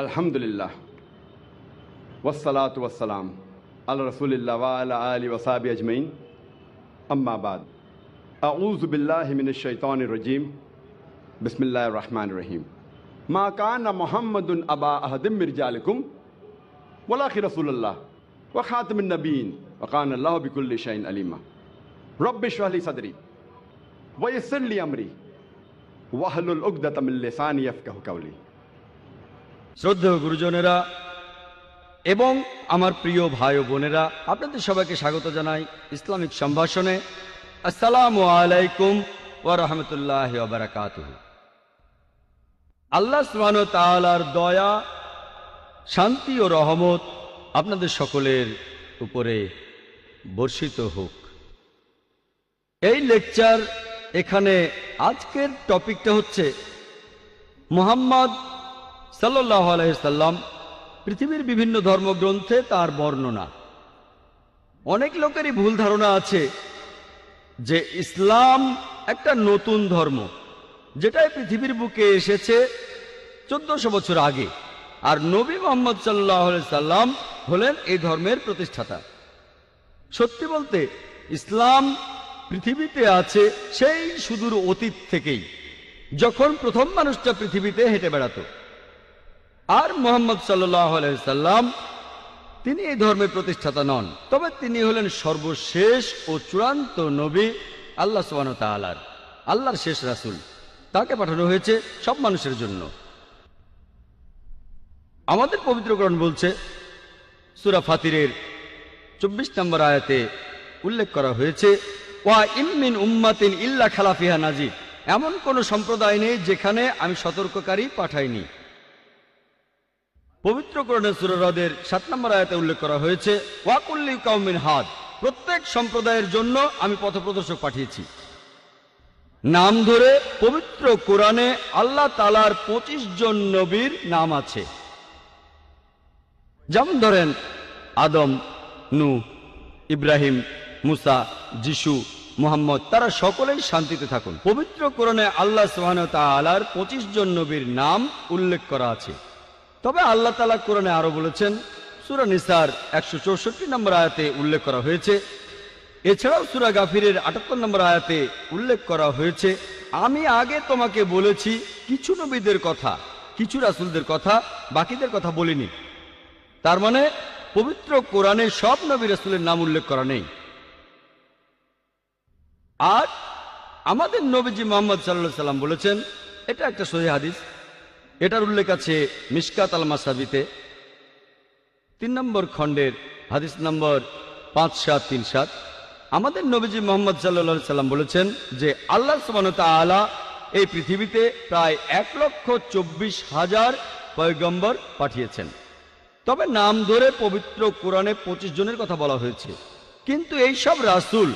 আলহামদুলিল্লাহ ওয়াসসালাতু ওয়াসসালাম আলা রাসূলিল্লাহ ওয়া আলা আলিহি ওয়া সাহবিহি আজমাইন আম্মা বাদ আউযু বিল্লাহি মিনাশ শাইতানির রাজীম বিসমিল্লাহির রহমানির রহিম মা কানা মুহাম্মাদুন আবা আহাদিম মির রিজালিকুম ওয়ালাকিন রাসূলুল্লাহ ওয়া খাতামুন নবিয়্যিন ওয়া কানা আল্লাহু বিকুল্লি শাইইন আলিমা রব্বি ইশরাহ লি সাদরি ওয়া ইয়াসসির লি আমরি ওয়াহলুল উকদাতাম মিন লিসানি ইয়াফকাহু কাওলি। শ্রদ্ধেয় গুরুজনেরা এবং আমার প্রিয় ভাই ও বোনেরা, আপনাদের সবাইকে স্বাগত জানাই ইসলামিক সম্ভাষণে। আসসালামু আলাইকুম ওয়া রাহমাতুল্লাহি ওয়া বারাকাতুহু। আল্লাহ সুবহানাহু ওয়া তাআলার দয়া, শান্তি ও রহমত আপনাদের সকলের উপরে বর্ষিত হোক। এই লেকচার এখানে আজকের টপিকটা হচ্ছে মুহাম্মদ সাল্লাল্লাহু আলাইহি সাল্লাম, পৃথিবীর বিভিন্ন ধর্মগ্রন্থে তার বর্ণনা। অনেক লোকেরই ভুল ধারণা আছে যে ইসলাম একটা নতুন ধর্ম, যেটা পৃথিবীর বুকে এসেছে 1400 বছর আগে, আর নবী মুহাম্মদ সাল্লাল্লাহু আলাইহি সাল্লাম হলেন এই ধর্মের প্রতিষ্ঠাতা। সত্যি বলতে ইসলাম পৃথিবীতে আছে সেই সুদূর অতীত থেকেই, যখন প্রথম মানুষটা পৃথিবীতে হেঁটে বেড়াতো। আর মুহাম্মদ সাল্লাল্লাহু আলাইহি সাল্লাম তিনি এই ধর্মের প্রতিষ্ঠাতা নন, তবে তিনি হলেন সর্বশেষ ও চূড়ান্ত নবী, আল্লাহ সুবহানাহু ওয়া তাআলার আল্লাহর শেষ রাসূল। তাকে পাঠানো হয়েছে সব মানুষের জন্য। আমাদের পবিত্র কোরআন বলছে, সূরা ফাতিরের 24 নম্বর আয়াতে উল্লেখ করা হয়েছে, ওয়া ইম মিন উম্মাতিন ইল্লা খালা ফিহা নাযীর, এমন কোন সম্প্রদায় নেই যেখানে আমি সতর্ককারী পাঠাইনি। পবিত্র কোরআনে সূরা রাদের 7 নম্বর আয়াতে উল্লেখ করা হয়েছে, ওয়া কুল্লি কাওমিন হাদ, প্রত্যেক সম্প্রদায়ের জন্য আমি পথপ্রদর্শক পাঠিয়েছি। নাম ধরে পবিত্র কোরআনে আল্লাহ তাআলার 25 জন নবীর নাম আছে। যেমন ধরেন আদম, নূহ, ইব্রাহিম, মুসা, যিশু, মুহাম্মদ, তারা সকলেই শান্তিতে থাকুন। পবিত্র কোরআনে আল্লাহ সুবহানাহু ওয়া তাআলার 25 জন নবীর নাম উল্লেখ করা আছে। তবে আল্লাহ তাআলা কোরআনে আরো বলেছেন, সূরা নিসার 164 নম্বর আয়াতে উল্লেখ করা হয়েছে। এছাড়াও সূরা গাফিরের 78 নম্বর আয়াতে উল্লেখ করা হয়েছে, আমি আগে তোমাকে বলেছি কিছু নবীদের কথা, কিছু রাসূলদের কথা, বাকিদের কথা বলিনি। তার মানে পবিত্র কোরআনে সব নবী রাসূলের নাম উল্লেখ করা নেই। আর আমাদের নবীজি মুহাম্মদ সাল্লাল্লাহু আলাইহি সাল্লাম বলেছেন, এটা একটা সহিহ হাদিস, এটার উল্লেখ আছে মিশকাত আল মাসাবিতে 3 নম্বর খণ্ডের হাদিস নম্বর 5737। আমাদের নবীজি মুহাম্মদ সাল্লাল্লাহু আলাইহি সাল্লাম বলেছেন যে আল্লাহ সুবহানাহু ওয়া তাআলা এই পৃথিবীতে প্রায় 1,24,000 পয়গম্বর পাঠিয়েছেন। তবে নাম ধরে পবিত্র কোরআনে 25 জনের কথা বলা হয়েছে। কিন্তু এই সব রাসূল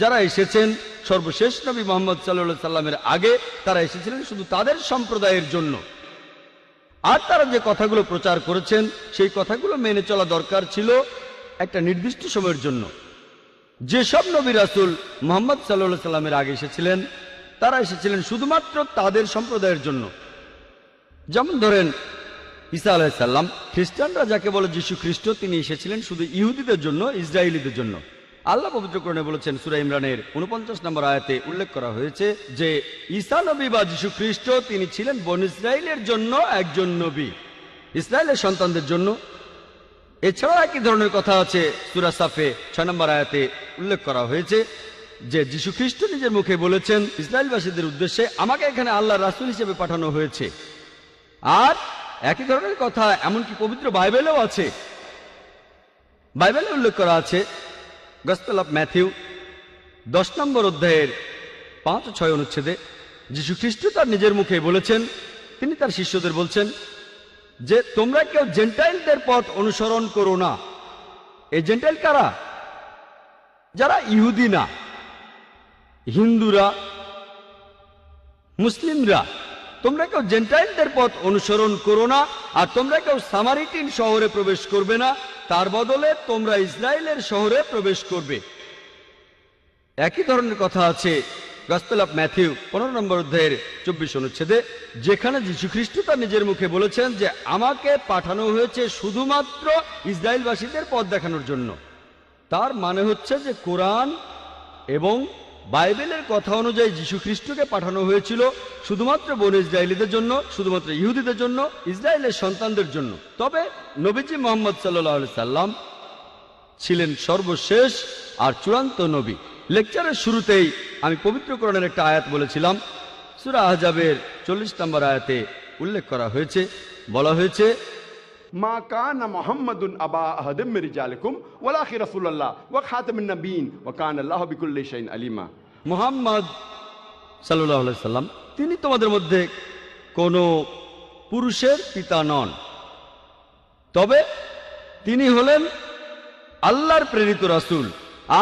যারা এসেছেন সর্বশেষ নবী মুহাম্মদ সাল্লাল্লাহু আলাইহি সাল্লামের আগে, তারা এসেছিলেন শুধু তাদের সম্প্রদায়ের জন্য। আর তারা যে কথাগুলো প্রচার করেছেন সেই কথাগুলো মেনে চলা দরকার ছিল একটা নির্দিষ্ট সময়ের জন্য। যেসব নবী রাসূল মুহাম্মদ সাল্লাল্লাহু আলাইহি সাল্লামের আগে এসেছিলেন, তারা এসেছিলেন শুধুমাত্র তাদের সম্প্রদায়ের জন্য। যেমন ধরেন ঈসা আলাইহিস সালাম, খ্রিস্টানরা যাকে বলে যীশু খ্রিস্ট, তিনি এসেছিলেন শুধু ইহুদিদের জন্য, ইসরায়েলীদের জন্য। আল্লাহ পবিত্র কোরআনে বলেছেন, সূরা ইমরানের 49 নম্বর আয়াতে উল্লেখ করা হয়েছে যে ঈসা নবী বা যীশু খ্রিস্ট তিনি ছিলেন বনী ইসরায়েলের জন্য একজন নবী, ইসরায়েলের সন্তানদের জন্য। এছাড়াও একই ধরনের কথা আছে সূরা সাফে 6 নম্বর আয়াতে উল্লেখ করা হয়েছে যে যীশু খ্রিস্ট নিজের মুখে বলেছেন ইসরায়েলবাসীদের উদ্দেশ্যে, আমাকে এখানে আল্লাহর রাসূল হিসেবে পাঠানো হয়েছে। আর একই ধরনের কথা এমনকি পবিত্র বাইবেলেও আছে। বাইবেলে উল্লেখ করা আছে গসপেল অফ ম্যাথিউ 10 নম্বর অধ্যায়ের 5 ও 6 অনুচ্ছেদে যীশু খ্রিস্ট তার নিজের মুখে বলেছেন, তিনি তার শিষ্যদের বলছেন যে তোমরা কেউ জেন্টাইলদের পথ অনুসরণ করো না। এই জেন্টাইল কারা? যারা ইহুদি না, হিন্দুরা, মুসলিমরা। তোমরা কেউ জেন্টাইলদের পথ অনুসরণ করো না, আর তোমরা কেউ সামারিটিন শহরে প্রবেশ করবে না, তার বদলে তোমরা ইসরায়েলের শহরে প্রবেশ করবে। একই ধরনের কথা আছে গসপেল অফ ম্যাথিউ 15 নম্বর অধ্যায়ের 24 অনুচ্ছেদে, যেখানে যীশু খ্রিস্ট তার নিজের মুখে বলেছেন যে আমাকে পাঠানো হয়েছে শুধুমাত্র ইসরায়েলবাসীদের পথ দেখানোর জন্য। তার মানে হচ্ছে যে কোরআন এবং বাইবেলের কথা অনুযায়ী যীশু খ্রিস্টকে পাঠানো হয়েছিল শুধুমাত্র বনী ইসরায়েলীদের জন্য, শুধুমাত্র ইহুদিদের জন্য, ইসরায়েলের সন্তানদের জন্য। তবে নবীজি মুহাম্মদ সাল্লাল্লাহু আলাইহি সাল্লাম ছিলেন সর্বশেষ আর চূড়ান্ত নবী। লেকচারের শুরুতেই আমি পবিত্র কোরআনের একটা আয়াত বলেছিলাম। সূরা আহজাবের 40 নম্বর আয়াতে উল্লেখ করা হয়েছে, বলা হয়েছে, মা কানা মুহাম্মাদুন আবা আহাদিম মির রিজালিকুম ওয়ালাকিন রাসূলুল্লাহ ওয়া খাতামুন নবিয়্যিন ওয়া কানা আল্লাহু বিকুল্লি শাইইন আলিমা। মুহাম্মদ সাল্লাল্লাহু আলাইহি সাল্লাম তিনি তোমাদের মধ্যে কোনো পুরুষের পিতা নন, তবে তিনি হলেন আল্লাহর প্রেরিত রাসূল,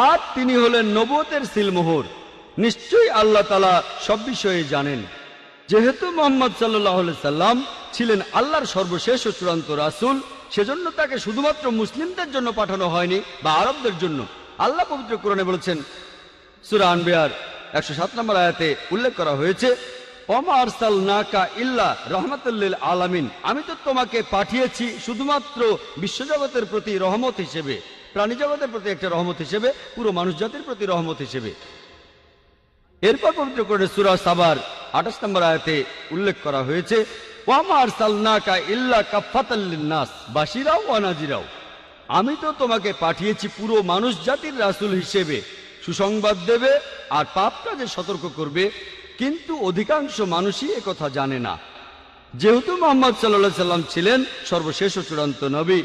আর তিনি হলেন নবুয়তের সিলমোহর। নিশ্চয়ই আল্লাহ তাআলা সব বিষয়ে জানেন। যেহেতু মুহাম্মদ সাল্লাল্লাহু আলাইহি সাল্লাম ছিলেন আল্লাহর সর্বশেষ ও চূড়ান্ত রাসূল, সেজন্য তাকে শুধুমাত্র মুসলিমদের জন্য পাঠানো হয়নি বা আরবদের জন্য। আল্লাহ পবিত্র কোরআনে বলেছেন, সূরা আনবিয়ার 107 নম্বর আয়াতে উল্লেখ করা হয়েছে, ওমা আরসালনাকা ইল্লা রাহমাতাল লিল আলামিন, আমি তো তোমাকে পাঠিয়েছি শুধুমাত্র বিশ্বজগতের প্রতি রহমত হিসেবে, প্রাণী জগতের প্রতি একটা রহমত হিসেবে, পুরো মানুষ জাতির প্রতি রহমত হিসেবে। এরপর পবিত্র কোরআনে সূরা সাবার 28 নম্বর আয়াতে উল্লেখ করা হয়েছে, ওয়ামা আরসালনাকা ইল্লা কাফাতাল লিন্নাস বাশিরা ওয়া নাযিরা, আমি তো তোমাকে পাঠিয়েছি পুরো মানুষ জাতির রাসূল হিসেবে, সুসংবাদ দেবে আর পাপ কাজে সতর্ক করবে। কিন্তু অধিকাংশ মানুষই একথা জানে না। যেহেতু মুহাম্মদ সাল্লাল্লাহু আলাইহি সাল্লাম ছিলেন সর্বশেষ ও চূড়ান্ত নবী,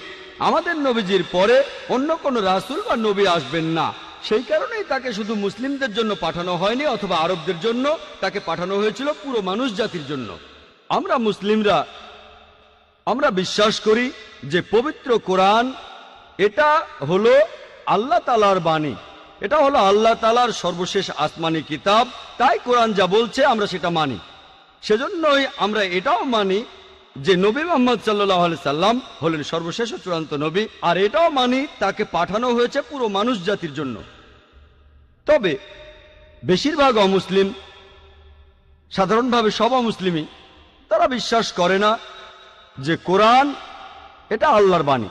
আমাদের নবীজির পরে অন্য কোনো রাসূল বা নবী আসবেন না। সেই কারণেই তাকে শুধু মুসলিমদের জন্য পাঠানো হয়নি অথবা আরবদের জন্য, তাকে পাঠানো হয়েছিল পুরো মানুষ জাতির জন্য। আমরা মুসলিমরা আমরা বিশ্বাস করি যে পবিত্র কোরআন এটা হলো আল্লাহ তাআলার বাণী, এটা হলো আল্লাহ তাআলার সর্বশেষ আসমানি কিতাব। তাই কোরআন যা বলছে আমরা সেটা মানি। সেজন্যই আমরা এটাও মানি যে নবী মুহাম্মদ সাল্লাল্লাহু আলাইহি সাল্লাম হলেন সর্বশেষ ও চূড়ান্ত নবী, আর এটাও মানি তাকে পাঠানো হয়েছে পুরো মানুষ জাতির জন্য। তবে বেশিরভাগ অমুসলিম, সাধারণভাবে সব অমুসলিমই, তারা বিশ্বাস করে না যে কোরআন এটা আল্লাহর বাণী,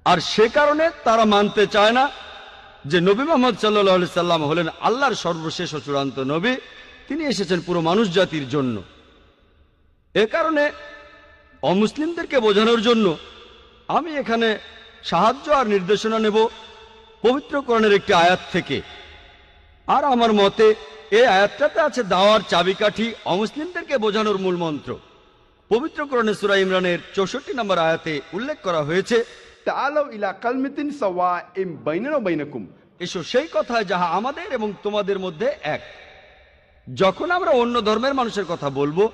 আর সে কারণে তারা মানতে চায় না যে নবী মুহাম্মদ সাল্লাল্লাহু আলাইহি সাল্লাম হলেন আল্লাহর সর্বশেষ ও চূড়ান্ত নবী, তিনি এসেছেন পুরো মানুষ জাতির জন্য। এ কারণে অমুসলিমদেরকে বোঝানোর জন্য আমি এখানে সাহায্য আর নির্দেশনা নেব পবিত্র কোরআনের একটি আয়াত থেকে। আর আমার মতে এই আয়াতটাতে আছে দাওয়ার চাবিকাঠি, অমুসলিমদেরকে বোঝানোর মূল মন্ত্র। পবিত্র কোরআনে সূরা ইমরানের 64 নম্বর আয়াতে উল্লেখ করা হয়েছে, তাআলাউ ইলা কালমাতিন সাওয়াইম বাইনানা ওয়া বাইনাকুম, এসো সেই কথায় যাহা আমাদের এবং তোমাদের মধ্যে এক। যখন আমরা অন্য ধর্মের মানুষের কথা বলবো,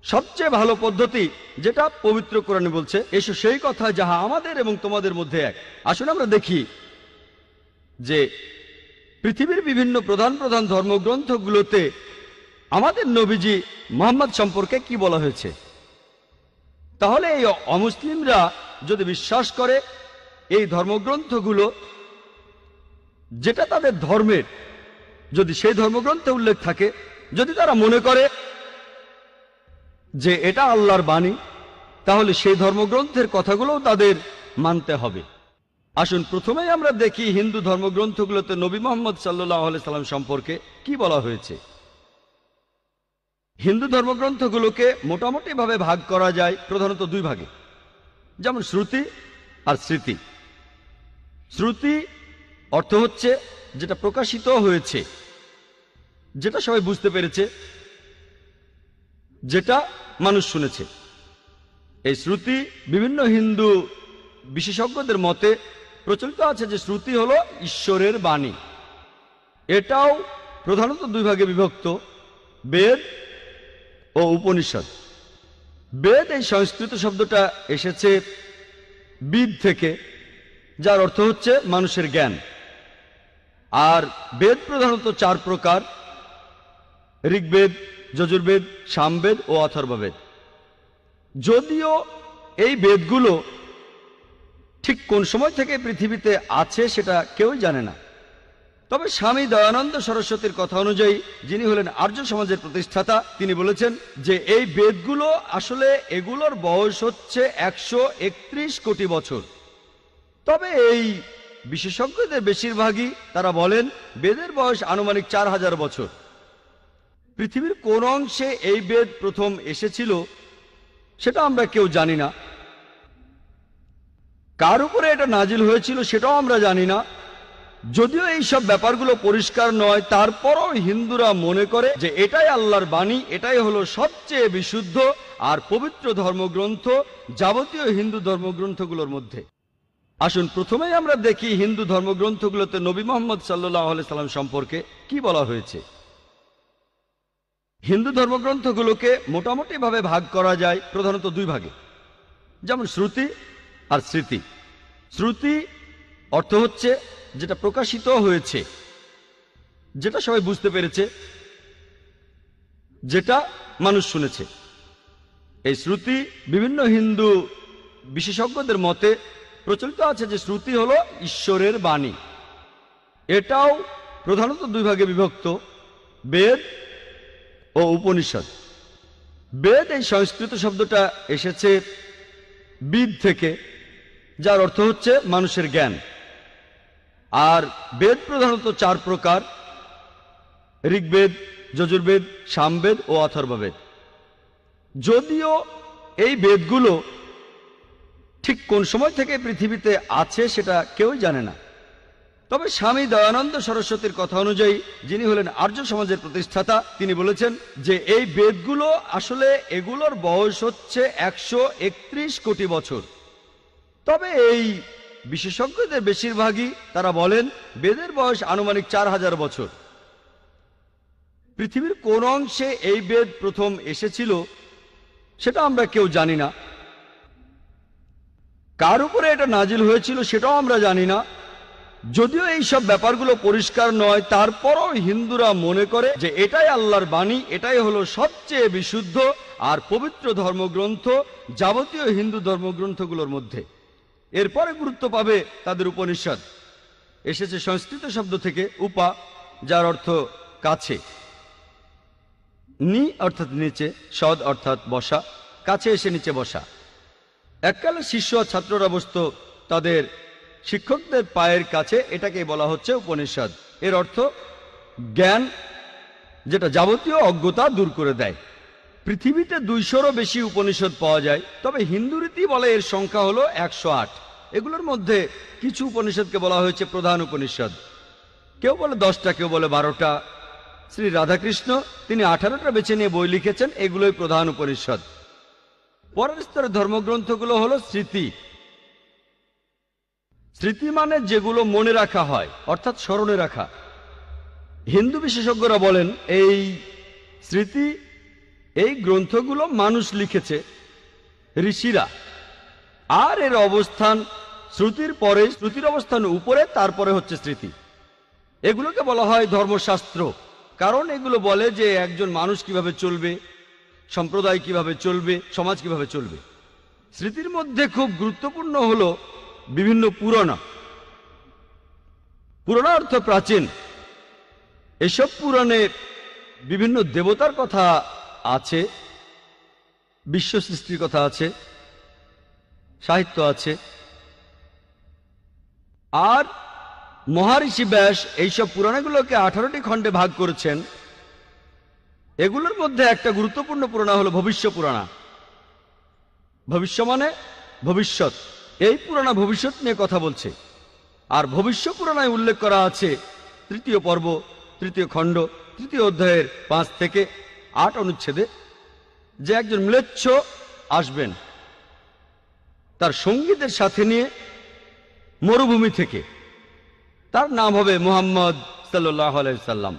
সবচেয়ে ভালো পদ্ধতি যেটা পবিত্র কোরআনে বলছে, এসো সেই কথা যাহা আমাদের এবং তোমাদের মধ্যে এক। আসলে আমরা দেখি যে পৃথিবীর বিভিন্ন প্রধান প্রধান ধর্মগ্রন্থগুলোতে আমাদের নবীজি মুহাম্মদ সম্পর্কে কি বলা হয়েছে। তাহলে এই অমুসলিমরা যদি বিশ্বাস করে এই ধর্মগ্রন্থগুলো যেটা তাদের ধর্মের, যদি সেই ধর্মগ্রন্থে উল্লেখ থাকে, যদি তারা মনে করে যে এটা আল্লাহর বাণী, তাহলে সেই ধর্মগ্রন্থের কথাগুলোও তাদের মানতে হবে। আসুন প্রথমেই আমরা দেখি হিন্দু ধর্মগ্রন্থগুলোতে নবী মুহাম্মদ সাল্লাল্লাহু আলাইহি সাল্লাম সম্পর্কে কি বলা হয়েছে। হিন্দু ধর্মগ্রন্থগুলোকে মোটামুটি ভাবে ভাগ করা যায় প্রধানত দুই ভাগে, যেমন শ্রুতি আর স্মৃতি। শ্রুতি অর্থ হচ্ছে যেটা প্রকাশিত হয়েছে, যেটা সবাই বুঝতে পেরেছে, যেটা মানুষ শুনেছে। এই শ্রুতি বিভিন্ন হিন্দু বিশেষজ্ঞদের মতে প্রচলিত আছে যে শ্রুতি হলো ঈশ্বরের বাণী। এটাও প্রধানত দুই ভাগে বিভক্ত, বেদ ও উপনিষদ। বেদ এই সংস্কৃত শব্দটা এসেছে বিদ থেকে, যার অর্থ হচ্ছে মানুষের জ্ঞান। আর বেদ প্রধানত চার প্রকার: ঋগ্বেদ, যজুর্বেদ, সামবেদ ও অথর্ববেদ। যদিও এই বেদগুলো ঠিক কোন সময় থেকে পৃথিবীতে আছে সেটা কেউই জানে না। তবে স্বামী দয়ানন্দ সরস্বতীর কথা অনুযায়ী, যিনি হলেন আর্য সমাজের প্রতিষ্ঠাতা, তিনি বলেছেন যে এই বেদগুলো আসলে এগুলোর বয়স হচ্ছে 131 কোটি বছর। তবে এই বিশেষজ্ঞদের বেশিরভাগই তারা বলেন বেদের বয়স আনুমানিক 4000 বছর। পৃথিবীর কোন অংশে এই বেদ প্রথম এসেছিল সেটা আমরা কেউ জানি না। কার উপরে এটা নাজিল হয়েছিল সেটাও আমরা জানি না। যদিও এই সব ব্যাপারগুলো পরিষ্কার নয়, তারপরও হিন্দুরা মনে করে যে এটাই আল্লাহর বাণী, এটাই হলো সবচেয়ে বিশুদ্ধ আর পবিত্র ধর্মগ্রন্থ যাবতীয় হিন্দু ধর্মগ্রন্থগুলোর মধ্যে। আসুন প্রথমেই আমরা দেখি হিন্দু ধর্মগ্রন্থগুলোতে নবী মুহাম্মদ সাল্লাল্লাহু আলাইহি সাল্লাম সম্পর্কে কি বলা হয়েছে। হিন্দু ধর্মগ্রন্থগুলোকে মোটামুটিভাবে ভাগ করা যায় প্রধানত দুই ভাগে, যেমন শ্রুতি আর স্মৃতি। শ্রুতি অর্থ হচ্ছে যেটা প্রকাশিত হয়েছে, যেটা সবাই বুঝতে পেরেছে, যেটা মানুষ শুনেছে। এই শ্রুতি বিভিন্ন হিন্দু বিশেষজ্ঞদের মতে প্রচলিত আছে যে শ্রুতি হলো ঈশ্বরের বাণী। এটাও প্রধানত দুই ভাগে বিভক্ত, বেদ ও উপনিষদ। বেদ এই সংস্কৃত শব্দটা এসেছে বিদ থেকে, যার অর্থ হচ্ছে মানুষের জ্ঞান। আর বেদ প্রধানত 4 প্রকার: ঋগ্বেদ, যজুর্বেদ, সামবেদ ও অথর্ববেদ। যদিও এই বেদগুলো ঠিক কোন সময় থেকে পৃথিবীতে আছে সেটা কেউই জানে না। তবে স্বামী দয়ানন্দ সরস্বতীর কথা অনুযায়ী, যিনি হলেন আর্য সমাজের প্রতিষ্ঠাতা, তিনি বলেছেন যে এই বেদগুলো আসলে এগুলোর বয়স হচ্ছে 131 কোটি বছর। তবে এই বিশেষজ্ঞদের বেশিরভাগই তারা বলেন বেদের বয়স আনুমানিক 4000 বছর। পৃথিবীর কোন অংশে এই বেদ প্রথম এসেছিল সেটা আমরা কেউ জানি না। কার উপরে এটা নাজিল হয়েছিল সেটাও আমরা জানি না। যদিও এই সব ব্যাপারগুলো পরিষ্কার নয়, তারপরও হিন্দুরা মনে করে যে এটাই আল্লাহর বাণী, এটাই হলো সবচেয়ে বিশুদ্ধ আর পবিত্র ধর্মগ্রন্থ যাবতীয় হিন্দু ধর্মগ্রন্থগুলোর মধ্যে। এরপরে গুরুত্ব পাবে তাদের উপনিষদ। এসেছে সংস্কৃত শব্দ থেকে উপা, যার অর্থ কাছে, নি অর্থাৎ নিচে, সদ অর্থাৎ বসা, কাছে এসে নিচে বসা। এককালে শিষ্য ছাত্ররা বসত তাদের শিক্ষকদের পায়ের কাছে, এটাকে বলা হচ্ছে উপনিষদ। এর অর্থ জ্ঞান, যেটা যাবতীয় অজ্ঞতা দূর করে দেয়। পৃথিবীতে 200-রও বেশি উপনিষদ পাওয়া যায়, তবে হিন্দু রীতি বলে এর সংখ্যা হলো 108। এগুলোর মধ্যে কিছু উপনিষদকে বলা হয়েছে প্রধান উপনিষদ। কেউ বলে 10টা, কেউ বলে 12টা। শ্রী রাধাকৃষ্ণ তিনি 18টা বেছে নিয়ে বই লিখেছেন, এগুলোই প্রধান উপনিষদ। পরের স্তরের ধর্মগ্রন্থগুলো হলো স্মৃতি। স্মৃতি মানে যেগুলো মনে রাখা হয়, অর্থাৎ স্মরণে রাখা। হিন্দু বিশেষজ্ঞরা বলেন এই স্মৃতি, এই গ্রন্থগুলো মানুষ লিখেছে, ঋষিরা। আর এর অবস্থান শ্রুতির পরে, শ্রুতির অবস্থান উপরে, তারপরে হচ্ছে স্মৃতি। এগুলোকে বলা হয় ধর্মশাস্ত্র, কারণ এগুলো বলে যে একজন মানুষ কিভাবে চলবে, সম্প্রদায় কিভাবে চলবে, সমাজ কিভাবে চলবে। স্মৃতির মধ্যে খুব গুরুত্বপূর্ণ হলো বিভিন্ন পুরাণ। পুরাণ অর্থ প্রাচীন। এসব পুরাণে বিভিন্ন দেবতার কথা আছে, বিশ্ব সৃষ্টির কথা আছে, সাহিত্য আছে। আর মহারিষি ব্যাস এইসব পুরাণগুলোকে 18টি খণ্ডে ভাগ করেছেন। এগুলোর মধ্যে একটা গুরুত্বপূর্ণ পুরাণ হলো ভবিষ্য পুরাণ। ভবিষ্য মানে ভবিষ্যৎ। এই পুরাণ ভবিষ্যৎ নিয়ে কথা বলছে। আর ভবিষ্য পুরাণে উল্লেখ করা আছে 3য় পর্ব, 3য় খণ্ড, 3য় অধ্যায়ের 5 থেকে 8 অনুচ্ছেদে যে একজন ম্লেচ্ছ আসবেন তার সঙ্গীদের সাথে নিয়ে মরুভূমি থেকে। তার নাম হবে মুহাম্মদ সাল্লাল্লাহু আলাইহি সাল্লাম।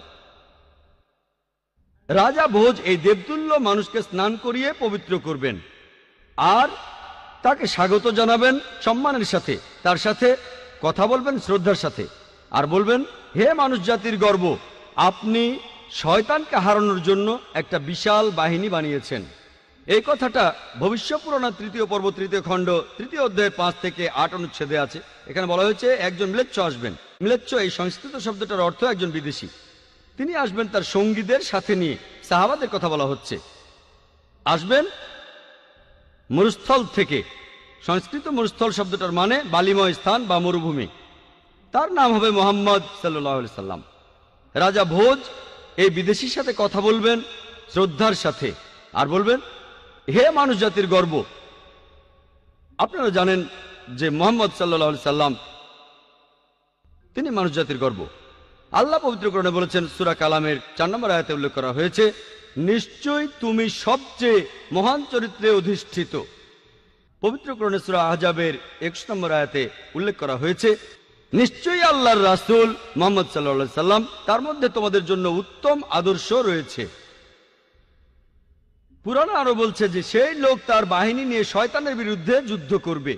রাজা ভোজ এই দেবতুল্য মানুষকে স্নান করিয়ে পবিত্র করবেন আর তাকে স্বাগত জানাবেন সম্মানের সাথে, তার সাথে কথা বলবেন শ্রদ্ধার সাথে, আর বলবেন, হে মানুষ জাতির গর্ব, আপনি শয়তানকে হারানোর জন্য একটা বিশাল বাহিনী বানিয়েছেন। এই কথাটা ভবিষ্যৎ পুরাণ 3য় পর্ব 3য় খণ্ড 3য় অধ্যায়ের 5 থেকে 8 অনুচ্ছেদে আছে। এখানে বলা হয়েছে একজন ম্লেচ্ছ আসবেন। ম্লেচ্ছ এই সংস্কৃত শব্দটার অর্থ একজন বিদেশী। তিনি আসবেন তার সঙ্গীদের সাথে নিয়ে। সাহাবাদের কথা বলা হচ্ছে। আসবেন মরুস্থল থেকে। সংস্কৃত মরুস্থল শব্দটার মানে বালিময় স্থান বা মরুভূমি। তার নাম হবে মুহাম্মদ সাল্লাল্লাহু আলাইহি সাল্লাম। রাজা ভোজ এই বিদেশির সাথে কথা বলবেন শ্রদ্ধার সাথে, আর বলবেন, হে মানুষ জাতির গর্ব। আপনারা জানেন যে মুহাম্মদ সাল্লাল্লাহু আলাইহি সাল্লাম তিনি মানুষ জাতির গর্ব। আল্লাহ পবিত্র কোরআনে বলেছেন, সূরা কালামের 4 নম্বর আয়াতে উল্লেখ করা হয়েছে, নিশ্চয়ই তুমি সবচেয়ে মহান চরিত্রে অধিষ্ঠিত। পবিত্র কোরআনে সূরা আহজাবের 21 নম্বর আয়াতে উল্লেখ করা হয়েছে, নিশ্চয়ই আল্লাহর রাসূল মুহাম্মদ সাল্লাল্লাহু আলাইহি সাল্লাম, তার মধ্যে তোমাদের জন্য উত্তম আদর্শ রয়েছে। পুরাণ আরো বলছে যে সেই লোক তার বাহিনী নিয়ে শয়তানের বিরুদ্ধে যুদ্ধ করবে।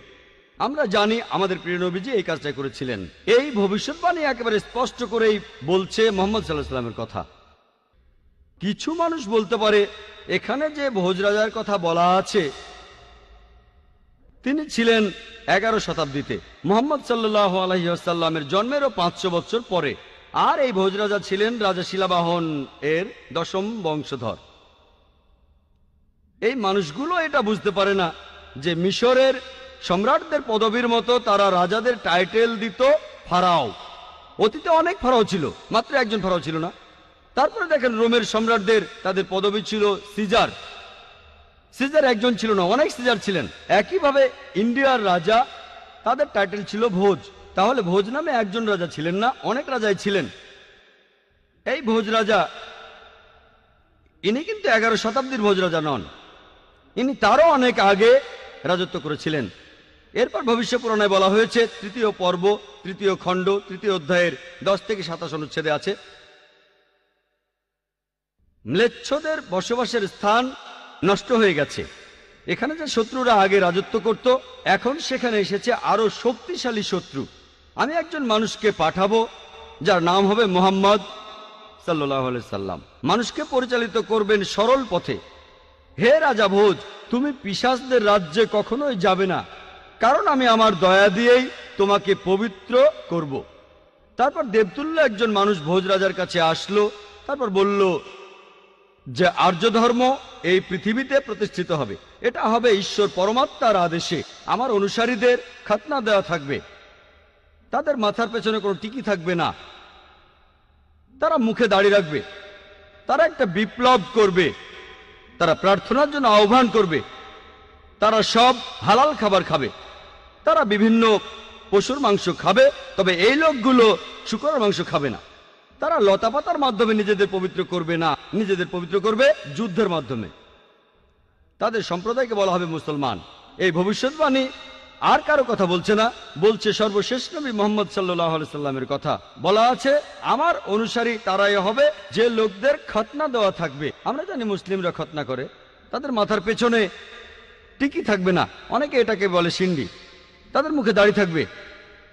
আমরা জানি আমাদের প্রিয় নবীজি এই কাজটা করেছিলেন। এই ভবিষ্যৎবাণী একেবারে স্পষ্ট করেই বলছে মুহাম্মদ সাল্লাল্লাহু আলাইহি সাল্লামের কথা। কিছু মানুষ বলতে পারে এখানে যে ভোজ রাজার কথা বলা আছে তিনি ছিলেন 11 শতাব্দীতে, মুহাম্মদ সাল্লাল্লাহু আলাইহি ওয়াসাল্লামের জন্মেরও 500 বছর পরে। আর এই ভোজ রাজা ছিলেন রাজা শিলাবাহন এর 10ম বংশধর। এই মানুষগুলো এটা বুঝতে পারে না যে মিশরের সম্রাটদের পদবীর মতো তারা রাজাদের টাইটেল দিত ফারাও। অতীতে অনেক ফারাও ছিল, মাত্র একজন ফারাও ছিল না। তারপরে দেখেন রোমের সম্রাটদের তাদের পদবী ছিল সিজার। সিজার একজন ছিল না, অনেক সিজার ছিলেন। একইভাবে ইন্ডিয়ার রাজা, তাদের টাইটেল ছিল ভোজ। তাহলে ভোজ নামে একজন রাজা ছিলেন না, অনেক রাজাই ছিলেন। এই ভোজ রাজা ইনি কিন্তু 11 শতাব্দীর ভোজ রাজা নন, ইনি তারও অনেক আগে রাজত্ব করেছিলেন। এরপর ভবিষ্যৎ পুরাণে বলা হয়েছে 3য় পর্ব 3য় খণ্ড 3য় অধ্যায়ের 10 থেকে 27 অনুচ্ছেদে আছে, ম্লেচ্ছদের বসবাসের স্থান নষ্ট হয়ে গেছে। এখানে যে শত্রুরা আগে রাজত্ব করত, এখন সেখানে এসেছে আরো শক্তিশালী শত্রু। আমি একজন মানুষকে পাঠাবো যার নাম হবে মুহাম্মদ সাল্লাল্লাহু আলাইহি সাল্লাম। মানুষকে পরিচালিত করবেন সরল পথে। হে রাজা ভোজ, তুমি পিশাচদের রাজ্যে কখনোই যাবে না, কারণ আমি আমার দয়া দিয়েই তোমাকে পবিত্র করব। তারপর দেবতুল্য একজন মানুষ ভোজ রাজার কাছে আসলো, তারপর বলল যে আর্য ধর্ম এই পৃথিবীতে প্রতিষ্ঠিত হবে। এটা হবে ঈশ্বর পরমাত্মার আদেশে। আমার অনুসারীদের খাতনা দেওয়া থাকবে, তাদের মাথার পেছনে কোনো টিকি থাকবে না, তারা মুখে দাড়ি রাখবে, তারা একটা বিপ্লব করবে, তারা প্রার্থনার জন্য আহ্বান করবে, তারা সব হালাল খাবার খাবে, তারা বিভিন্ন পশুর মাংস খাবে, তবে এই লোকগুলো শূকরের মাংস খাবে না। তারা লতাপাতার মাধ্যমে নিজেদের পবিত্র করবে না, নিজেদের পবিত্র করবে যুদ্ধের মাধ্যমে। তাদের সম্প্রদায়কে বলা হবে মুসলমান। এই ভবিষ্যৎবাণী আর কারো কথা বলছে না, বলছে সর্বশেষ নবী মুহাম্মদ সাল্লাল্লাহু আলাইহি সাল্লামের কথা। বলা আছে আমার অনুসারী তারাই হবে যে লোকদের খতনা দেওয়া থাকবে। আমরা জানি মুসলিমরা খতনা করে, তাদের মাথার পেছনে টিকি থাকবে না, অনেকে এটাকে বলে সিন্ডি, তাদের মুখে দাড়ি থাকবে,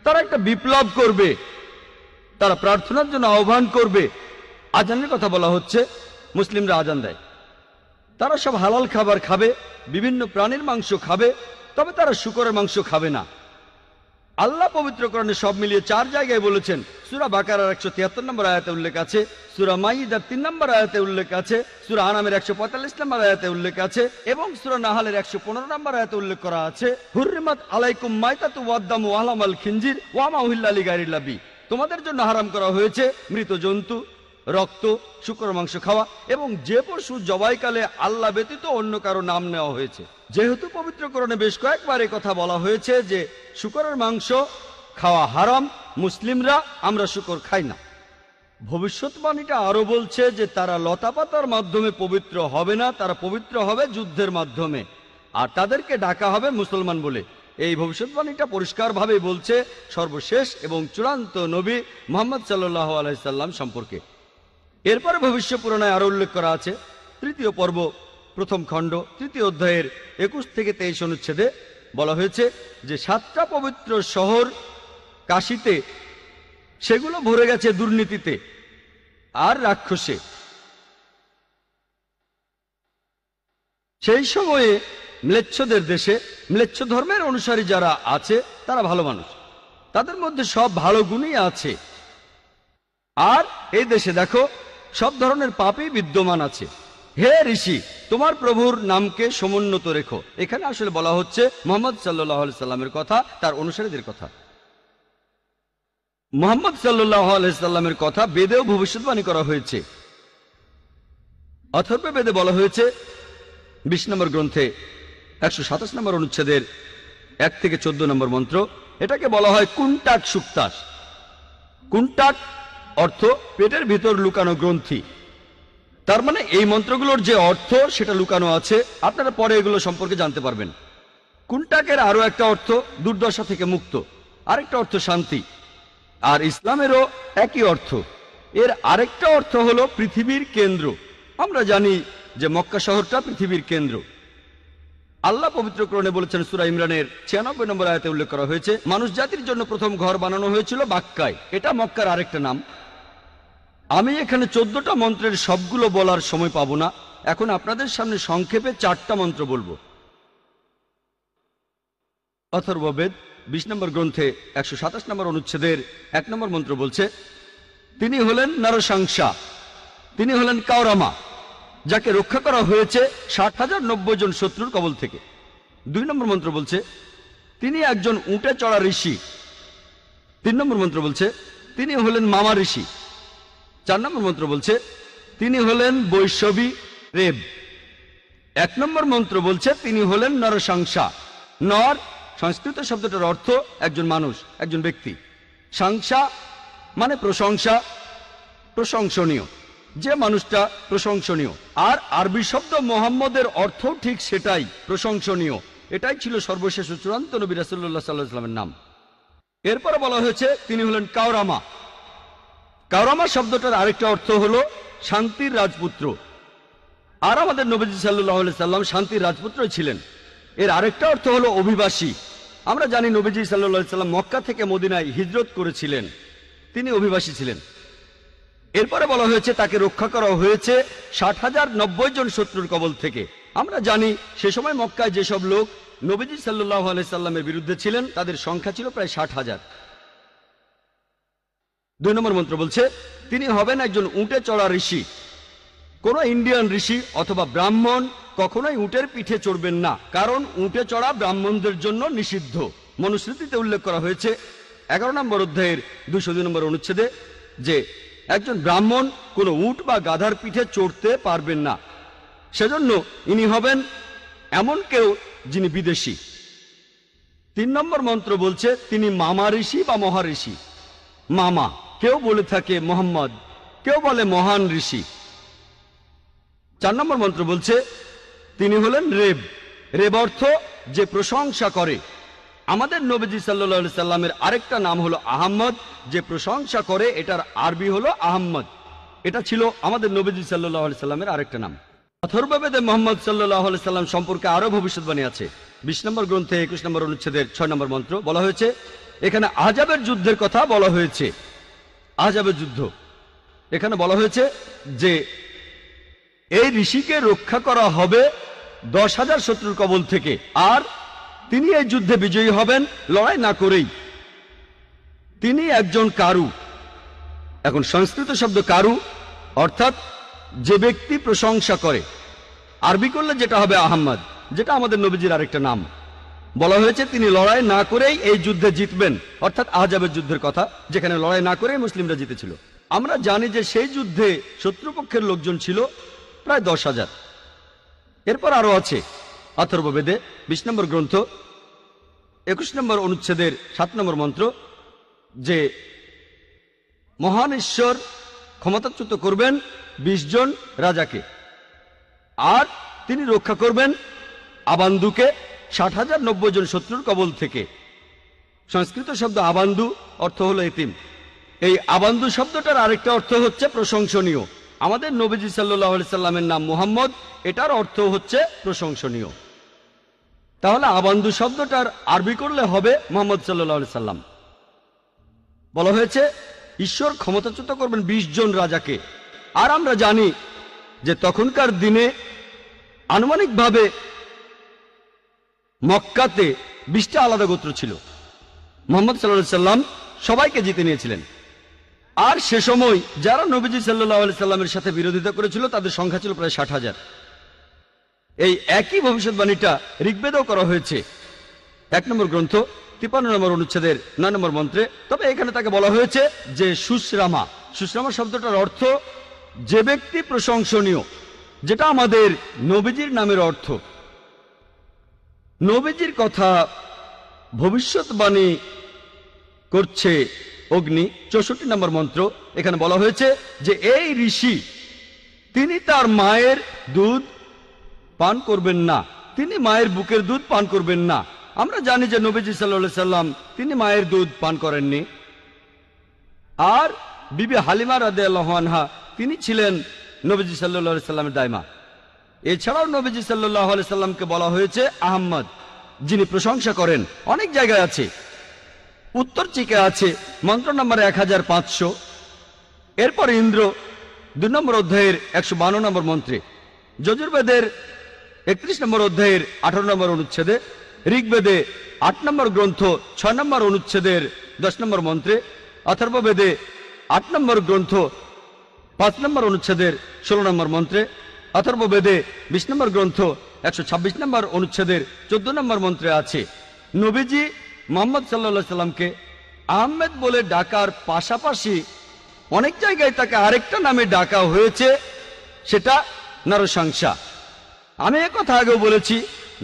তারা একটা বিপ্লব করবে, তারা প্রার্থনার জন্য আহ্বান করবে। আজানের কথা বলা হচ্ছে, মুসলিমরা আজান দেয়। তারা সব হালাল খাবার খাবে, বিভিন্ন প্রাণীর মাংস খাবে, তবে তারা শূকরের মাংস খাবে না। আল্লাহ পবিত্র কোরআনে সব মিলিয়ে 4 জায়গায় বলেছেন। সূরা বাকারার 173 নম্বর আয়াতে উল্লেখ আছে, সূরা মাইদার 3 নম্বর আয়াতে উল্লেখ আছে, সূরা আনামের 145 নম্বর আয়াতে উল্লেখ আছে এবং সূরা নাহালের 115 নম্বর আয়াতে উল্লেখ করা আছে, হুররিমাত আলাইকুম মাইতাতু ওয়াদ-দামু ওয়া লাহমুল খিনজির ওয়া মা উহিল্লা লিগাইরিল্লাহ বি। তোমাদের জন্য হারাম করা হয়েছে মৃত জন্তু, রক্ত, শূকরের মাংস খাওয়া এবং যে পশু জবাইকালে আল্লাহ ব্যতীত অন্য কারো নাম নেওয়া হয়েছে। যেহেতু পবিত্র কোরআনে বেশ কয়েকবার এই কথা বলা হয়েছে যে শূকরের মাংস খাওয়া হারাম, মুসলিমরা আমরা শূকর খাই না। ভবিষ্যৎবাণীটা আরো বলছে যে তারা লতাপাতার মাধ্যমে পবিত্র হবে না, তারা পবিত্র হবে যুদ্ধের মাধ্যমে, আর তাদেরকে ডাকা হবে মুসলমান বলে। এই ভবিষ্যৎবাণীটা পরিষ্কারভাবে বলছে সর্বশেষ এবং চূড়ান্ত নবী মুহাম্মদ সাল্লাল্লাহু আলাইহি সাল্লাম সম্পর্কে। এরপরে ভবিষ্যৎ পুরাণে আরো উল্লেখ করা আছে 3য় পর্ব 1ম খণ্ড 3য় অধ্যায়ের 21 থেকে 23 অনুচ্ছেদে বলা হয়েছে যে 7টা পবিত্র শহর কাশীতে, সেগুলো ভরে গেছে দুর্নীতিতে আর রাক্ষসে। সেই সময়ে ম্লেচ্ছদের দেশে ম্লেচ্ছ ধর্মের অনুসারী যারা আছে তারা ভালো মানুষ, তাদের মধ্যে সব ভালো গুণই আছে। আর এই দেশে দেখো সব ধরনের পাপই বিদ্যমান আছে। হে ঋষি, তোমার প্রভুর নামকে সমুন্নত রেখো। এখানে আসলে বলা হচ্ছে মুহাম্মদ সাল্লাল্লাহু আলাইহি সাল্লামের কথা, তার অনুসারীদের কথা। মুহাম্মদ সাল্লাল্লাহু আলাইহি সাল্লামের কথা বেদেও ভবিষ্যৎবাণী করা হয়েছে। অথর্ব বেদে বলা হয়েছে 20 নম্বর গ্রন্থে 127 নম্বর অনুচ্ছেদের 1 থেকে 14 নম্বর মন্ত্র, এটাকে বলা হয় কুন্টাক সুক্তাস। কুন্টাক অর্থ পেটের ভিতর লুকানো গ্রন্থি। তার মানে এই মন্ত্রগুলোর যে অর্থ সেটা লুকানো আছে, আপনারা পরে এগুলো সম্পর্কে জানতে পারবেন। কুন্টাকের আরো একটা অর্থ দুর্দশা থেকে মুক্ত, আরেকটা অর্থ শান্তি। আর ইসলামেরও একই অর্থ। এর আরেকটা অর্থ হলো পৃথিবীর কেন্দ্র। আমরা জানি যে মক্কা শহরটা পৃথিবীর কেন্দ্র। আল্লাহ পবিত্র কোরআনে বলেছেন, সূরা ইমরানের 96 নম্বর আয়াতে উল্লেখ করা হয়েছে, মানুষ জাতির জন্য প্রথম ঘর বানানো হয়েছিল বাক্কায়। এটা মক্কার আরেকটা নাম। আমি এখানে 14টা মন্ত্রের সবগুলো বলার সময় পাবো না। এখন আপনাদের সামনে সংক্ষেপে 4টা মন্ত্র বলবো। অথর্ববেদ 20 নম্বর গ্রন্থে 127 নম্বর অনুচ্ছেদের 1 নম্বর মন্ত্র বলছে, তিনি হলেন নরসাংসা, তিনি হলেন কাওরামা, যাকে রক্ষা করা হয়েছে 60,090 জন শত্রুর কবল থেকে। 2 নম্বর মন্ত্র বলছে, তিনি একজন উটে চড়া ঋষি। 3 নম্বর মন্ত্র বলছে, তিনি হলেন মামা ঋষি। 4 নম্বর মন্ত্র বলছে, তিনি হলেন বৈষ্ণবী রেব। 1 নম্বর মন্ত্র বলছে, তিনি হলেন নরসাংসা। নর সংস্কৃত শব্দটার অর্থ একজন মানুষ, একজন ব্যক্তি। সাংসা মানে প্রশংসা, প্রশংসনীয়, যে মানুষটা প্রশংসনীয়। আর আরবি শব্দ মোহাম্মদের অর্থ ঠিক সেটাই, প্রশংসনীয়। এটাই ছিল সর্বশেষ ও চূড়ান্ত নবী রাসূলুল্লাহ সাল্লাল্লাহু আলাইহি ওয়াসাল্লামের নাম। এরপরে বলা হয়েছে তিনি হলেন কাওরামা। কাওরামা শব্দটার আরেকটা অর্থ হলো শান্তির রাজপুত্র। আর আমাদের নবীজি সাল্লাল্লাহু আলাইহি সাল্লাম শান্তির রাজপুত্রই ছিলেন। এর আরেকটা অর্থ হলো অভিবাসী। আমরা জানি নবীজি সাল্লাল্লাহু আলাইহি সাল্লাম মক্কা থেকে মদিনায় হিজরত করেছিলেন, তিনি অভিবাসী ছিলেন। এরপরে বলা হয়েছে তাকে রক্ষা করা হয়েছে 60,090 জন শত্রুর কবল থেকে। আমরা জানি সে সময় মক্কায় যেসব লোক নবীজি সাল্লাল্লাহু আলাইহি সাল্লামের বিরুদ্ধে ছিলেন তাদের সংখ্যা ছিল প্রায় 60,000। 2 নম্বর মন্ত্র বলছে, তিনি হবেন একজন উটে চড়া ঋষি। কোন ইন্ডিয়ান ঋষি অথবা ব্রাহ্মণ কখনোই উটের পিঠে চড়বেন না, কারণ উটে চড়া ব্রাহ্মণদের জন্য নিষিদ্ধ। মনুস্মৃতিতে উল্লেখ করা হয়েছে 11 নম্বর অধ্যায়ের 202 নম্বর অনুচ্ছেদে যে একজন ব্রাহ্মণ কোনো উট বা গাধার পিঠে চড়তে পারবেন না। সেজন্য ইনি হবেন এমন কেউ যিনি বিদেশি। 3 নম্বর মন্ত্র বলছে, তিনি মামা ঋষি বা মহাঋষি। মামা, কেউ বলে থাকে মোহাম্মদ, কেউ বলে মহান ঋষি। 4 নম্বর মন্ত্র বলছে, তিনি হলেন রেব। রেব অর্থ যে প্রশংসা করে। আমাদের নবীজি সাল্লাল্লাহু আলাইহি সাল্লামের আরেকটা নাম হলো আহম্মদ, যে প্রশংসা করে। এটার আরবি হলো আহম্মদ। এটা ছিল আমাদের নবীজি সাল্লাল্লাহু আলাইহি সাল্লামের আরেকটা নাম। অথর্ববেদে মুহাম্মদ সাল্লাল্লাহু আলাইহি সাল্লাম সম্পর্কে আরো ভবিষ্যৎবাণী আছে। 20 নম্বর গ্রন্থে 21 নম্বর অনুচ্ছেদের 6 নম্বর মন্ত্র বলা হয়েছে, এখানে আহজাবের যুদ্ধের কথা বলা হয়েছে। আহজাবের যুদ্ধ এখানে বলা হয়েছে যে এই ঋষিকে রক্ষা করা হবে 10,000 শত্রুর কবল থেকে, আর তিনি এই যুদ্ধে বিজয়ী হবেন লড়াই না করেই। তিনি একজন কারু। এখন সংস্কৃত শব্দ কারু অর্থাৎ যে ব্যক্তি প্রশংসা করে। আরবি করলে যেটা হবে আহম্মদ, যেটা আমাদের নবীজির আরেকটা নাম। বলা হয়েছে তিনি লড়াই না করেই এই যুদ্ধে জিতবেন, অর্থাৎ আহজাবের যুদ্ধের কথা, যেখানে লড়াই না করেই মুসলিমরা জিতেছিল। আমরা জানি যে সেই যুদ্ধে শত্রুপক্ষের লোকজন ছিল প্রায় 10,000। এরপর আরো আছে অথর্ববেদে 20 নম্বর গ্রন্থ 21 নম্বর অনুচ্ছেদের 7 নম্বর মন্ত্র যে মহান ঈশ্বর ক্ষমতাচ্যুত করবেন 20 জন রাজাকে, আর তিনি রক্ষা করবেন আবান্দুকে 60,090 জন শত্রুর কবল থেকে। সংস্কৃত শব্দ আবান্দু অর্থ হলো এতিম। এই আবান্দু শব্দটার আরেকটা অর্থ হচ্ছে প্রশংসনীয়। আমাদের নবীজি সাল্লাল্লাহু আলাইহি সাল্লামের নাম মুহাম্মদ, এটার অর্থ হচ্ছে প্রশংসনীয়। তাহলে আবান্দু শব্দটার আরবি করলে হবে মুহাম্মদ সাল্লাল্লাহু আলাইহি সাল্লাম। বলা হয়েছে ঈশ্বর ক্ষমতাচ্যুত করবেন 20 জন রাজাকে। আর আমরা জানি যে তখনকার দিনে আনুমানিকভাবে মক্কাতে 20টা আলাদা গোত্র ছিল। মুহাম্মদ সাল্লাল্লাহু আলাইহি সাল্লাম সবাইকে জিতে নিয়েছিলেন। আর সে সময় যারা নবীজি সাল্লাল্লাহু আলাইহি সাল্লামের সাথে বিরোধিতা করেছিল তাদের সংখ্যা ছিল প্রায় 60,000। এই একই ভবিষ্যৎবাণীটা ঋগ্বেদেও করা হয়েছে 1 নম্বর গ্রন্থ 53 নম্বর অনুচ্ছেদের 9 নম্বর মন্ত্রে। তবে এখানে তাকে বলা হয়েছে যে সুশ্রামা। সুশ্রামা শব্দটার অর্থ যে ব্যক্তি প্রশংসনীয়, যেটা আমাদের নবীজির নামের অর্থ। নবীজির কথা ভবিষ্যৎবাণী করছে অগ্নি 64 নম্বর মন্ত্র। এখানে বলা হয়েছে যে এই ঋষি তিনি তার মায়ের দুধ পান করবেন না, তিনি মায়ের বুকের দুধ পান করবেন না। আমরা জানি যে নবীজি সাল্লাল্লাহু আলাইহি সাল্লাম তিনি মায়ের দুধ পান করেননি। আর বিবি হালিমা রাদিয়াল্লাহু আনহা তিনি ছিলেন নবীজি সাল্লাল্লাহু আলাইহি সাল্লামের দাইমা। এছাড়াও নবীজি সাল্লাল্লাহু আলাইহি সাল্লামকে বলা হয়েছে আহমদ, যিনি প্রশংসা করেন। অনেক জায়গায় আছে, উত্তর চিকে আছে মন্ত্র নম্বর 1500। এরপর ইন্দ্র 2 নম্বর অধ্যায়ের 152 নম্বর মন্ত্রে, যজুর্বেদের 31 নম্বর অধ্যায়ের 18 নম্বর অনুচ্ছেদে, ঋগ্বেদে 8 নম্বর গ্রন্থ 6 নম্বর অনুচ্ছেদের 10 নম্বর মন্ত্রে, অথর্ববেদে 8 নম্বর গ্রন্থ 5 নম্বর অনুচ্ছেদের 16 নম্বর মন্ত্রে, অথর্ববেদে 20 নম্বর গ্রন্থ 126 নম্বর অনুচ্ছেদের 14 নম্বর মন্ত্রে আছে নবীজি মুহাম্মদ সাল্লাল্লাহু আলাইহি সাল্লামকে আহমেদ বলে ডাকার পাশাপাশি অনেক জায়গায় তাকে আরেকটা নামে ডাকা হয়েছে, সেটা নরশংসা। আমি একথা আগেও বলেছি,